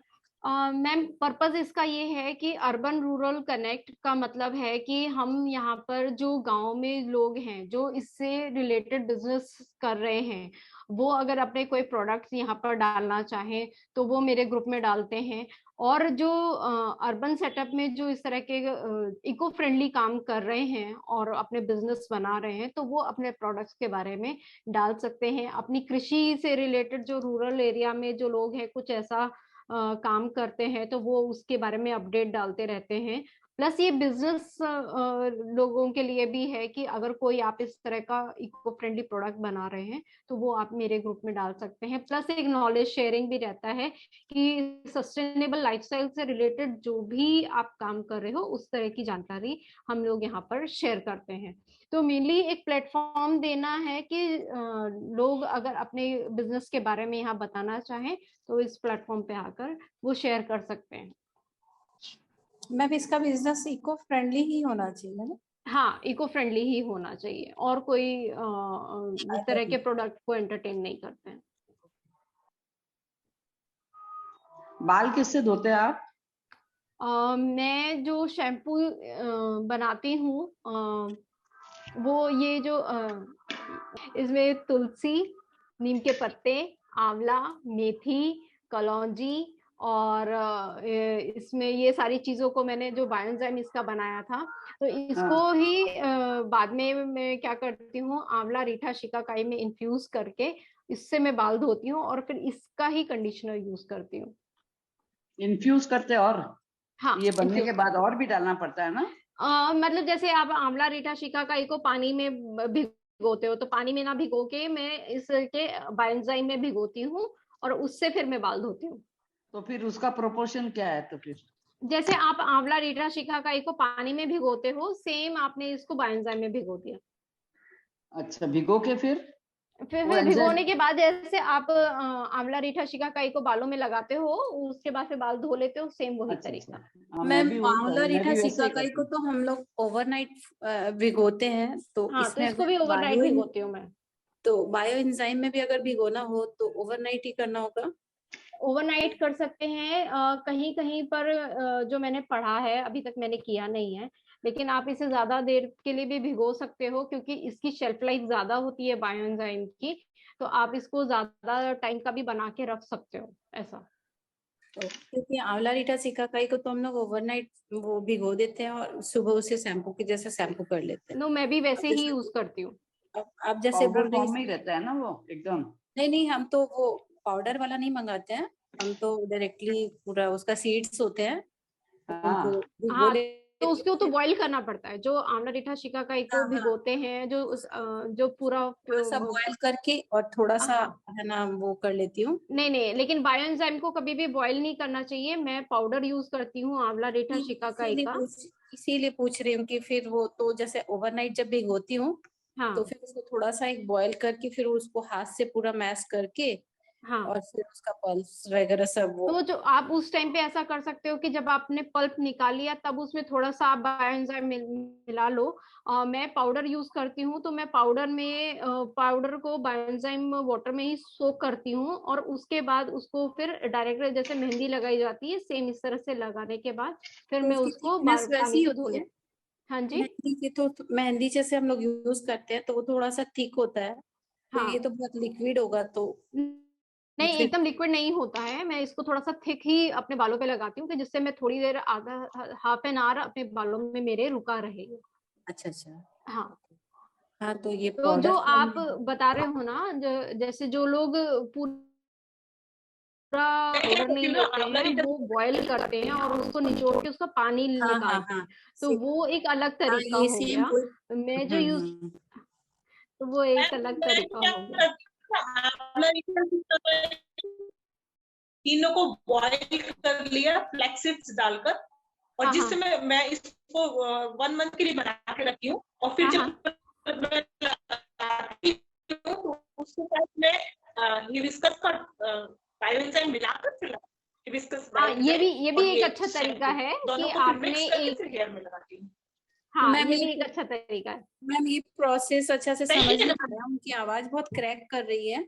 मैम पर्पस इसका ये है कि अर्बन रूरल कनेक्ट का मतलब है कि हम यहाँ पर जो गांव में लोग हैं जो इससे रिलेटेड बिजनेस कर रहे हैं, वो अगर अपने कोई प्रोडक्ट्स यहाँ पर डालना चाहें तो वो मेरे ग्रुप में डालते हैं। और जो अर्बन सेटअप में जो इस तरह के इको फ्रेंडली काम कर रहे हैं और अपने बिजनेस बना रहे हैं तो वो अपने प्रोडक्ट्स के बारे में डाल सकते हैं। अपनी कृषि से रिलेटेड जो रूरल एरिया में जो लोग हैं कुछ ऐसा काम करते हैं तो वो उसके बारे में अपडेट डालते रहते हैं। प्लस ये बिजनेस लोगों के लिए भी है कि अगर कोई आप इस तरह का इको फ्रेंडली प्रोडक्ट बना रहे हैं तो वो आप मेरे ग्रुप में डाल सकते हैं। प्लस एक नॉलेज शेयरिंग भी रहता है कि सस्टेनेबल लाइफस्टाइल से रिलेटेड जो भी आप काम कर रहे हो उस तरह की जानकारी हम लोग यहाँ पर शेयर करते हैं। तो मेनली एक प्लेटफॉर्म देना है कि लोग अगर अपने बिजनेस के बारे में यहाँ बताना चाहें तो इस प्लेटफॉर्म पे आकर वो शेयर कर सकते हैं। मैम इसका बिजनेस इको फ्रेंडली ही होना चाहिए ना? हाँ, इको फ्रेंडली ही होना चाहिए और कोई इस तरह के प्रोडक्ट को एंटरटेन नहीं करते हैं। बाल किससे धोते हैं आप? मैं जो शैम्पू बनाती हूँ वो ये जो इसमें तुलसी, नीम के पत्ते, आंवला, मेथी, कलौंजी और इसमें ये सारी चीजों को मैंने जो बायोएंजाइम इसका बनाया था तो इसको ही बाद में मैं क्या करती हूँ, आंवला, रीठा, शिकाकाई में इन्फ्यूज करके इससे मैं बाल धोती हूँ और फिर इसका ही कंडीशनर यूज करती हूँ। इन्फ्यूज करते और हाँ, ये बनने के बाद और भी डालना पड़ता है ना? मतलब जैसे आप आंवला, रीठा, शिकाकाई को पानी में भिगोते हो तो पानी में ना भिगो के मैं इसके बायोएंजाइम में भिगोती हूँ और उससे फिर मैं बाल धोती हूँ। तो फिर उसका प्रोपोर्शन क्या है? तो फिर जैसे आप आंवला, रीठा, शिकाकाई को पानी में भिगोते हो सेम आपने इसको बायोएंजाइम में भिगो दिया। अच्छा, भिगो के फिर भिगोने के बाद जैसे आप आंवला, रीठा, शिकाकाई को बालों में लगाते हो उसके बाद फिर बाल धो लेते हो, सेम वही तरीका। मैम आंवला, रीठा, शिकाकाई को तो हम लोग ओवरनाइट भिगोते हैं तो हाँ, तो इसको भी ओवरनाइट भिगोती हूँ मैं। तो बायो एंजाइम में भी अगर भिगोना हो तो ओवरनाइट ही करना होगा? ओवरनाइट कर सकते हैं कहीं कहीं पर जो मैंने पढ़ा है, अभी तक मैंने किया नहीं है, लेकिन आप इसे ज्यादा देर के लिए भी भिगो सकते हो क्योंकि इसकी शेल्फ लाइफ ज्यादा होती है बायोएंजाइम की, तो आप इसको ज्यादा टाइम का भी बना के रख सकते हो ऐसा। तो क्योंकि आंवला, रीठा, शिकाकाई को तो हम लोग ओवरनाइट वो भिगो देते हैं और सुबह उसे शैम्पू के जैसे शैम्पू कर लेते हैं। नो, मैं भी वैसे ही यूज करती हूँ। आप जैसे बोल रहे हैं रहता है ना वो एकदम? नहीं, हम तो वो पाउडर वाला नहीं मंगाते हैं, हम तो डायरेक्टली पूरा उसका सीड्स होते हैं। हाँ, तो उसको तो बॉईल करना पड़ता है। जो आंवला, रीठा, शिकाकाई को भिगोते हैं जो पूरा बॉईल करके और थोड़ा सा है ना वो कर लेती हूँ। नहीं, लेकिन बायोएंजाइम को कभी भी बॉईल नहीं करना चाहिए। मैं पाउडर यूज करती हूँ आंवला, रीठा, शिकाकाई का। इसीलिए पूछ रही हूँ कि फिर वो तो जैसे ओवरनाइट जब भिगोती हूँ तो फिर उसको थोड़ा सा एक बॉईल करके फिर उसको हाथ से पूरा मैश करके हाँ और फिर उसका पल्स वगैरह सब वो। तो जो आप उस टाइम पे ऐसा कर सकते हो कि जब आपने पल्प निकाल लिया तब उसमें थोड़ा सा आप बायोएंजाइम मिला लो। मैं पाउडर यूज करती हूँ, तो मैं पाउडर को बायोएंजाइम वाटर में ही सोक करती हूँ और उसके बाद उसको फिर डायरेक्ट जैसे मेहंदी लगाई जाती है सेम इस तरह से लगाने के बाद फिर तो मैं उसकी उसको थिकनेस वैसी पानी से धो होती है? लेती। हाँ जी। मेहंदी की तो मेहंदी जैसे हम लोग यूज करते हैं तो वो थोड़ा सा थिक होता है, तो ये हाँ तो बहुत लिक्विड होगा तो नहीं, फिर। एकदम लिक्विड नहीं होता है। मैं इसको थोड़ा सा थिक ही अपने बालों पे लगाती हूँ कि जिससे मैं थोड़ी देर आधा हाफ एन आवर अपने बालों में मेरे रुका रहे। अच्छा अच्छा। हाँ हाँ तो ये तो पाउडर जो फॉर्म आप में। बता रहे हो ना, जैसे जो लोग पूरा मैं क्या पाउडर करती नहीं हूँ ना, लेते आंवला हैं, रिटर्न वो बॉयल करते हैं और उसको निचोड़ के उसका पानी हाँ हाँ निकालते हाँ हैं, तो वो एक अलग हाँ तरीका ये हो सेम गया। वही। मैं जो यूज तो वो एक अलग मैं तरीका क्या हो गया। करती हूँ ना, आंवला रिटर्न तीनों को बॉईल कर लिया फ्लैक्स सीड्स डालकर, और हाँ जिससे हाँ मैं इसको 1 मंथ के लिए बना के रखी हूँ, और फिर हाँ जब हाँ मैं लगाती हूँ तो उसके साथ मैं हिबिस्कस का बायोएंजाइम मिलाकर फिर हिबिस्कस हाँ बायोएंजाइम ये भी और एक ये अच्छा तरीका शैम्पू है दोनों कि को फिर आपने मिक्स करके एक फिर हेयर में लगाती हूँ। हाँ मैम ये ये भी एक अच्छा तरीका है। मैम ये प्रोसेस अच्छा से सही समझ है नहीं ना? आ रहा, उनकी आवाज बहुत क्रैक कर रही है।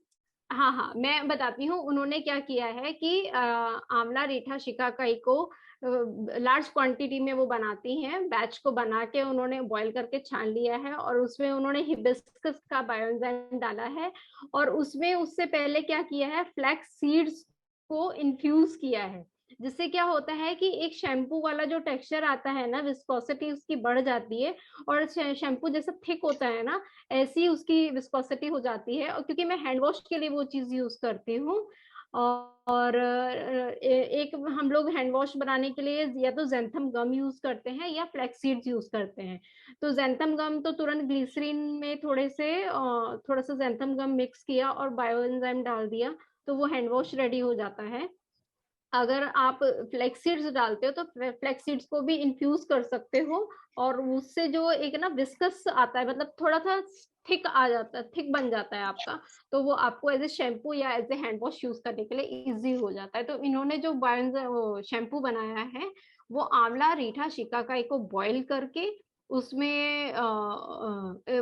हाँ हाँ मैं बताती हूँ उन्होंने क्या किया है कि आंवला रीठा शिकाकाई को लार्ज क्वांटिटी में वो बनाती हैं, बैच को बना के उन्होंने बॉईल करके छान लिया है और उसमें उन्होंने हिबिस्कस का बायोएंजाइम डाला है और उसमें उससे पहले क्या किया है, फ्लैक्स सीड्स को इन्फ्यूज किया है, जिससे क्या होता है कि एक शैम्पू वाला जो टेक्सचर आता है ना, विस्कोसिटी उसकी बढ़ जाती है और शैम्पू जैसा थिक होता है ना, ऐसी उसकी विस्कोसिटी हो जाती है। और क्योंकि मैं हैंड वॉश के लिए वो चीज यूज करती हूँ और एक हम लोग हैंड वॉश बनाने के लिए या तो ज़ैंथम गम यूज करते हैं या फ्लैक्स सीड्स यूज करते हैं। तो ज़ैंथम गम तो तुरंत ग्लिसरीन में थोड़ा सा ज़ैंथम गम मिक्स किया और बायोएंजाइम डाल दिया, तो वो हैंड वॉश रेडी हो जाता है। अगर आप फ्लैक्स सीड्स डालते हो तो फ्लैक्स सीड्स को भी इन्फ्यूज कर सकते हो और उससे जो एक ना विस्कस आता है, मतलब थोड़ा सा थिक आ जाता है, थिक बन जाता है आपका, तो वो आपको एज ए शैम्पू या as a hand wash use करने के लिए इजी हो जाता है। तो इन्होंने जो शैम्पू बनाया है वो आंवला रीठा शिकाकाई को बॉईल करके उसमें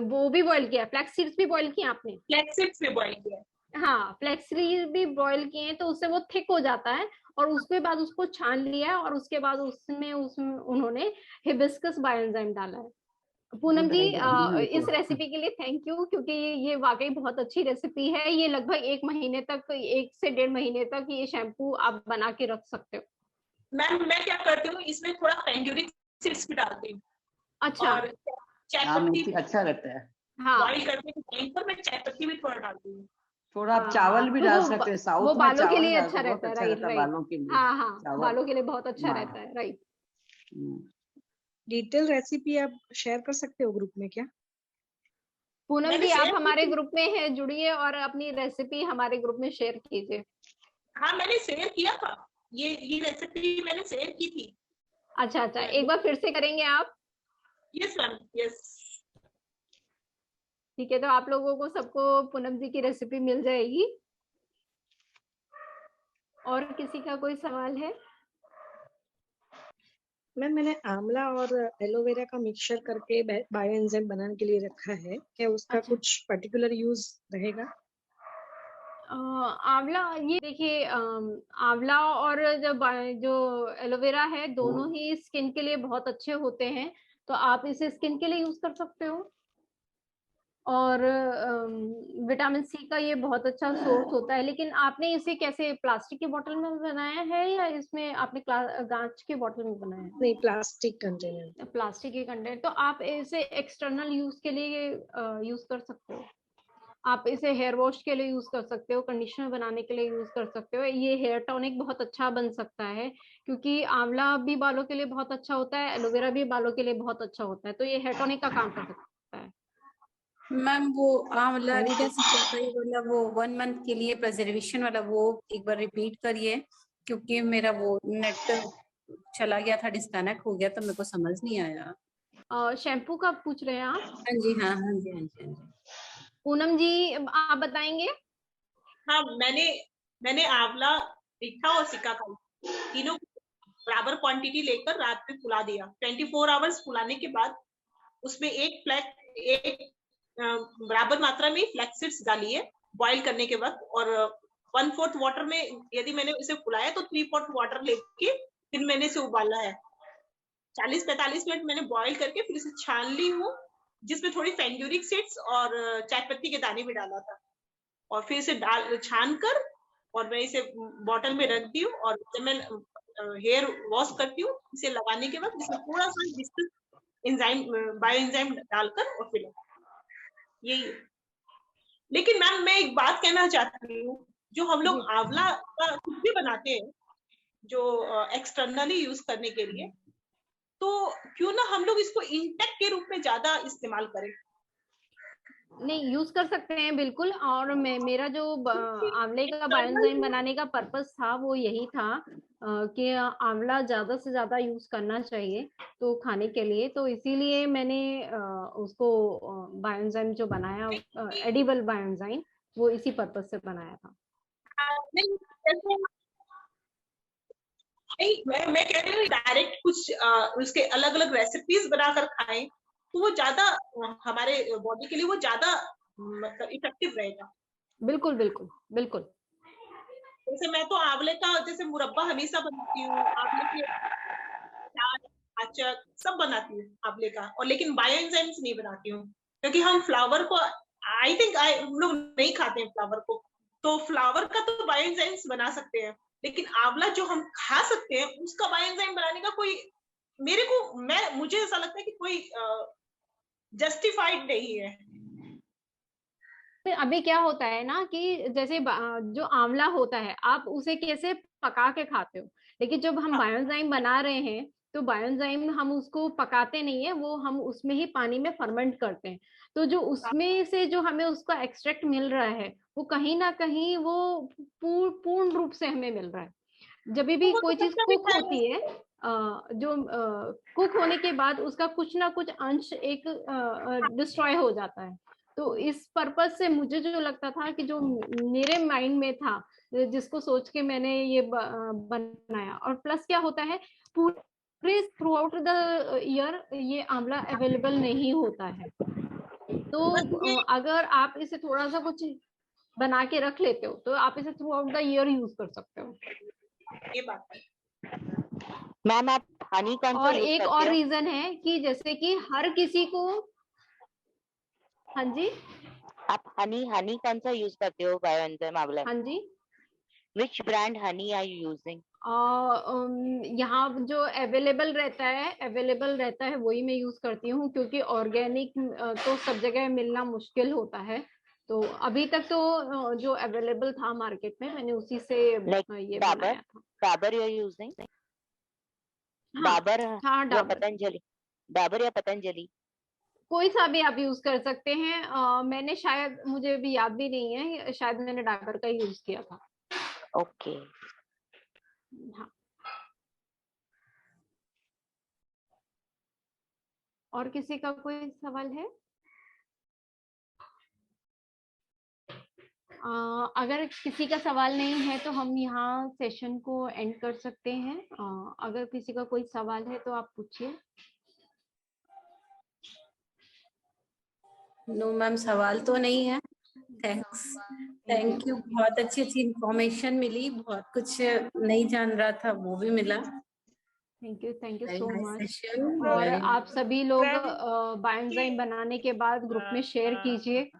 वो भी बॉईल किया, फ्लैक्स सीड्स भी बॉईल किया आपने? फ्लैक्स सीड्स भी बॉईल किया। हाँ फ्लैक्स सीड्स भी बॉईल किए तो उससे वो थिक हो जाता है और उसके बाद उसको छान लिया और उसके बाद उसमें उन्होंने हिबिस्कस बायोएंजाइम डाला है। पूनम गुड जी आइडिया है ना ये इस तो। रेसिपी के लिए थैंक यू, क्योंकि ये वाकई बहुत अच्छी रेसिपी है। ये लगभग 1 से 1.5 महीने तक ये शैम्पू आप बना के रख सकते हो। मैम मैं क्या करती हूँ, इसमें थोड़ा पेंजुरिक सीड्स भी डालती हूँ अच्छा और चाय हाँ पत्ती मेथी अच्छा लगता है। हाँ बॉईल करने के टाइम पर मैं चाय पत्ती भी थोड़ा डालती हूँ। थोड़ा आप चावल भी तो डाल सकते हैं, वो साउथ में बालों के चावल लिए डालते अच्छा बहुत रहता है, अच्छा राइट रहता है राइट। बालों के लिए। हाँ हाँ चावल बालों के लिए बहुत अच्छा हाँ। रहता है, राइट। डिटेल रेसिपी आप शेयर कर सकते हो ग्रुप में क्या? पूनम मैंने जी आप शेयर की हमारे थी। ग्रुप में है, जुड़िए और अपनी रेसिपी हमारे ग्रुप में शेयर कीजिए। हाँ मैंने शेयर किया था, ये रेसिपी मैंने शेयर की थी। अच्छा अच्छा एक बार फिर से करेंगे आप? Yes ma'am yes. ठीक है, तो आप लोगों को सबको पूनम जी की रेसिपी मिल जाएगी। और किसी का कोई सवाल है? मैम मैंने आंवला और एलोवेरा का मिक्सचर करके बायोएंजाइम बनाने के लिए रखा है, क्या उसका अच्छा। कुछ पर्टिकुलर यूज रहेगा? आंवला ये देखिए, आंवला और जो एलोवेरा है दोनों ही स्किन के लिए बहुत अच्छे होते हैं, तो आप इसे स्किन के लिए यूज कर सकते हो। और विटामिन सी का ये बहुत अच्छा सोर्स होता है। लेकिन आपने इसे कैसे प्लास्टिक की बोतल में बनाया है या इसमें आपने कांच की बोतल में बनाया है? नहीं, प्लास्टिक कंटेनर। प्लास्टिक के कंटेनर, तो आप इसे एक्सटर्नल यूज के लिए यूज कर सकते हो। आप इसे हेयर वॉश के लिए यूज कर सकते हो, कंडीशनर बनाने के लिए यूज कर सकते हो। ये हेयर टॉनिक बहुत अच्छा बन सकता है, क्योंकि आंवला भी बालों के लिए बहुत अच्छा होता है, एलोवेरा भी बालों के लिए बहुत अच्छा होता है, तो ये हेयर टॉनिक का काम कर सकता है। मैम वो आंवला रीठा शिकाकाई वाला वो 1 मंथ के लिए प्रिजर्वेशन वाला वो एक बार रिपीट करिए, क्योंकि मेरा वो नेट चला गया था, डिस्कनेक्ट हो गया तो मेरे को समझ नहीं आया। शैम्पू का पूछ रहे हैं आप? हाँ जी हाँ हाँ जी हाँ जी हाँ जी। पूनम जी आप बताएंगे? हाँ मैंने मैंने आंवला, रीठा और सिकाकाई तीनों बराबर क्वांटिटी लेकर रात में फुला दिया। 24 आवर्स फुलाने के बाद उसमें एक बराबर मात्रा में फ्लैक्स सीड्स डालिए बॉईल करने के वक्त, और 1/4 वाटर में यदि मैंने इसे फुलाया तो 3/4 वाटर लेके फिर मैंने इसे उबाला है। 40-45 मिनट मैंने बॉईल करके फिर इसे छान ली हूँ, जिसमें थोड़ी फेनुग्रीक सीड्स और चाय पत्ती के दाने भी डाला था, और फिर इसे छान कर और मैं इसे बॉटल में रख दी हूँ। और जब मैं हेयर वॉश करती हूँ, इसे लगाने के बाद इसमें थोड़ा सा डिस्टिल एंजाइम, बायो एंजाइम डालकर और फिर यही है। लेकिन मैम मैं एक बात कहना चाहती हूँ, जो हम लोग आंवला का कुछ भी बनाते हैं जो एक्सटर्नली यूज करने के लिए, तो क्यों ना हम लोग इसको इंटेक्ट के रूप में ज्यादा इस्तेमाल करें। नहीं, यूज कर सकते हैं बिल्कुल। और मेरा जो आंवले का बायोएंजाइम बनाने का पर्पस था वो यही था कि आंवला ज्यादा से ज्यादा यूज करना चाहिए तो खाने के लिए, तो इसीलिए मैंने उसको बायोएंजाइम जो बनाया, एडिबल बायोएंजाइम, वो इसी पर्पस से बनाया था। नहीं, मैं कह रही हूँ डायरेक्ट कुछ उसके अलग अलग रेसिपीज बनाकर खाएं तो वो ज्यादा हमारे बॉडी के लिए वो ज्यादा मतलब इफेक्टिव रहेगा। बिल्कुल बिल्कुल बिल्कुल। जैसे मैं तो आंवले का जैसे मुरब्बा हमेशा बनाती हूँ, आंवले के अचार सब बनाती हूँ आंवले का, और लेकिन बायो एंजाइम्स नहीं बनाती हूँ क्योंकि हम फ्लावर को आई थिंक हम लोग नहीं खाते हैं फ्लावर को, तो फ्लावर का तो बायो एंजाइम्स बना सकते हैं, लेकिन आंवला जो हम खा सकते हैं उसका बायो एंजाइम बनाने का कोई मुझे ऐसा लगता है कि कोई जस्टिफाइड नहीं है। तो अभी क्या होता है ना कि जैसे जो आंवला होता है आप उसे कैसे पका के खाते हो, लेकिन जब हम बायोएंजाइम बना रहे हैं तो बायोएंजाइम हम उसको पकाते नहीं है, वो हम उसमें ही पानी में फर्मेंट करते हैं। तो जो उसमें से जो हमें उसका एक्सट्रैक्ट मिल रहा है वो कहीं ना कहीं वो पूर्ण रूप से हमें मिल रहा है। जब भी कोई चीज कुक होती है, जो कुक होने के बाद उसका कुछ ना कुछ अंश एक डिस्ट्रॉय हो जाता है। तो इस पर्पस से मुझे जो लगता था कि जो मेरे माइंड में था, जिसको सोच के मैंने ये बनाया, और प्लस क्या होता है पूरे थ्रू आउट द ईयर ये आंवला अवेलेबल नहीं होता है, तो अगर आप इसे थोड़ा सा कुछ बना के रख लेते हो तो आप इसे through out the year use कर सकते हो। ये बात मैम आप हनी कौन सा और यूज एक करते और हो? रीजन है कि जैसे कि हर किसी को, हाँ जी, आप हनी कौन सा यूज करते हो बायोएंजाइम आंवला? हाँ जी, Which brand honey are you using? यहाँ जो अवेलेबल रहता है वही मैं यूज करती हूँ, क्योंकि ऑर्गेनिक तो सब जगह मिलना मुश्किल होता है। तो अभी तक तो जो अवेलेबल था मार्केट में मैंने उसी से ये बनाया था। Dabur you are using? हाँ, Dabur हाँ, या डाबर, पतंजलि? Dabur या पतंजलि? कोई सा भी आप यूज कर सकते हैं। मैंने शायद, मुझे भी याद भी नहीं है, शायद मैंने डाबर का यूज किया था। ओके। हाँ, और किसी का कोई सवाल है? अगर किसी का सवाल नहीं है तो हम यहाँ सेशन को एंड कर सकते हैं। अगर किसी का कोई सवाल है तो आप पूछिए। नो मैम, सवाल तो नहीं है। थैंक यू, बहुत अच्छी अच्छी इंफॉर्मेशन मिली, बहुत कुछ नहीं जान रहा था वो भी मिला। Thank you Very so nice much. session, और very आप सभी लोग बायोएंजाइम बनाने के बाद ग्रुप में शेयर कीजिए,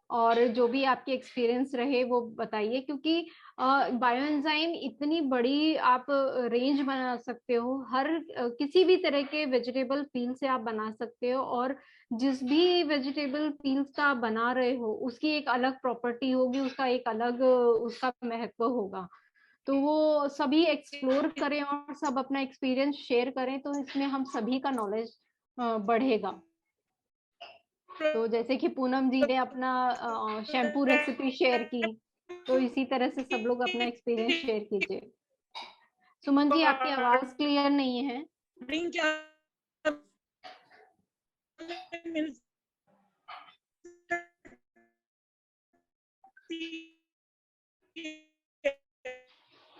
और जो भी आपके एक्सपीरियंस रहे वो बताइए, क्योंकि बायोएंजाइम इतनी बड़ी आप रेंज बना सकते हो, हर किसी भी तरह के वेजिटेबल पील से आप बना सकते हो, और जिस भी वेजिटेबल पील्स का आप बना रहे हो उसकी एक अलग प्रॉपर्टी होगी, उसका एक अलग उसका महत्व होगा। तो वो सभी एक्सप्लोर करें और सब अपना एक्सपीरियंस शेयर करें, तो इसमें हम सभी का नॉलेज बढ़ेगा। तो जैसे कि पूनम जी ने अपना शैम्पू रेसिपी शेयर की, तो इसी तरह से सब लोग अपना एक्सपीरियंस शेयर कीजिए। सुमन जी, आपकी आवाज क्लियर नहीं है।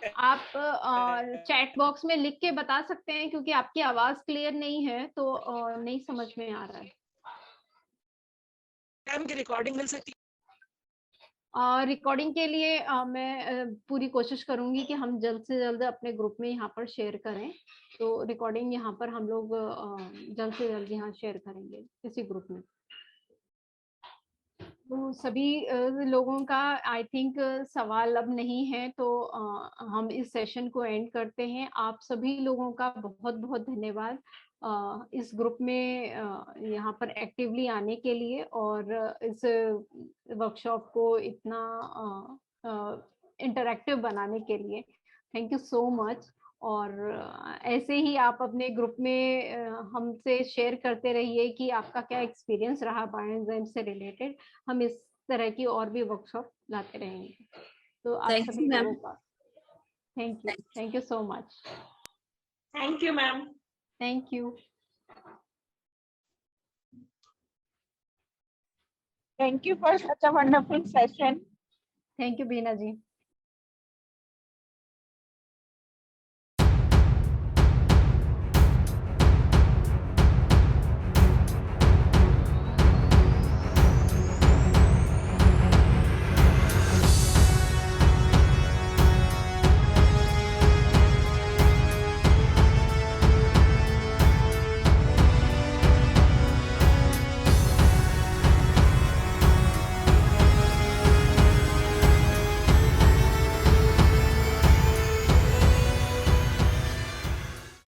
आप चैट बॉक्स में लिख के बता सकते हैं, क्योंकि आपकी आवाज क्लियर नहीं है तो नहीं समझ में आ रहा है। मैम की रिकॉर्डिंग मिल सकती है? रिकॉर्डिंग के लिए मैं पूरी कोशिश करूंगी कि हम जल्द से जल्द अपने ग्रुप में यहाँ पर शेयर करें। तो रिकॉर्डिंग यहाँ पर हम लोग जल्द से जल्द यहाँ शेयर करेंगे इसी ग्रुप में। तो सभी लोगों का आई थिंक सवाल अब नहीं है, तो हम इस सेशन को एंड करते हैं। आप सभी लोगों का बहुत बहुत धन्यवाद इस ग्रुप में यहाँ पर एक्टिवली आने के लिए और इस वर्कशॉप को इतना इंटरैक्टिव बनाने के लिए। Thank you so much. और ऐसे ही आप अपने ग्रुप में हमसे शेयर करते रहिए कि आपका क्या एक्सपीरियंस रहा बायोएंजाइम से रिलेटेड। हम इस तरह की और भी वर्कशॉप लाते रहेंगे। तो आप सभी लोगों का thank you so much. Thank you ma'am. Thank you. Thank you for such a wonderful session. Thank you Beena ji.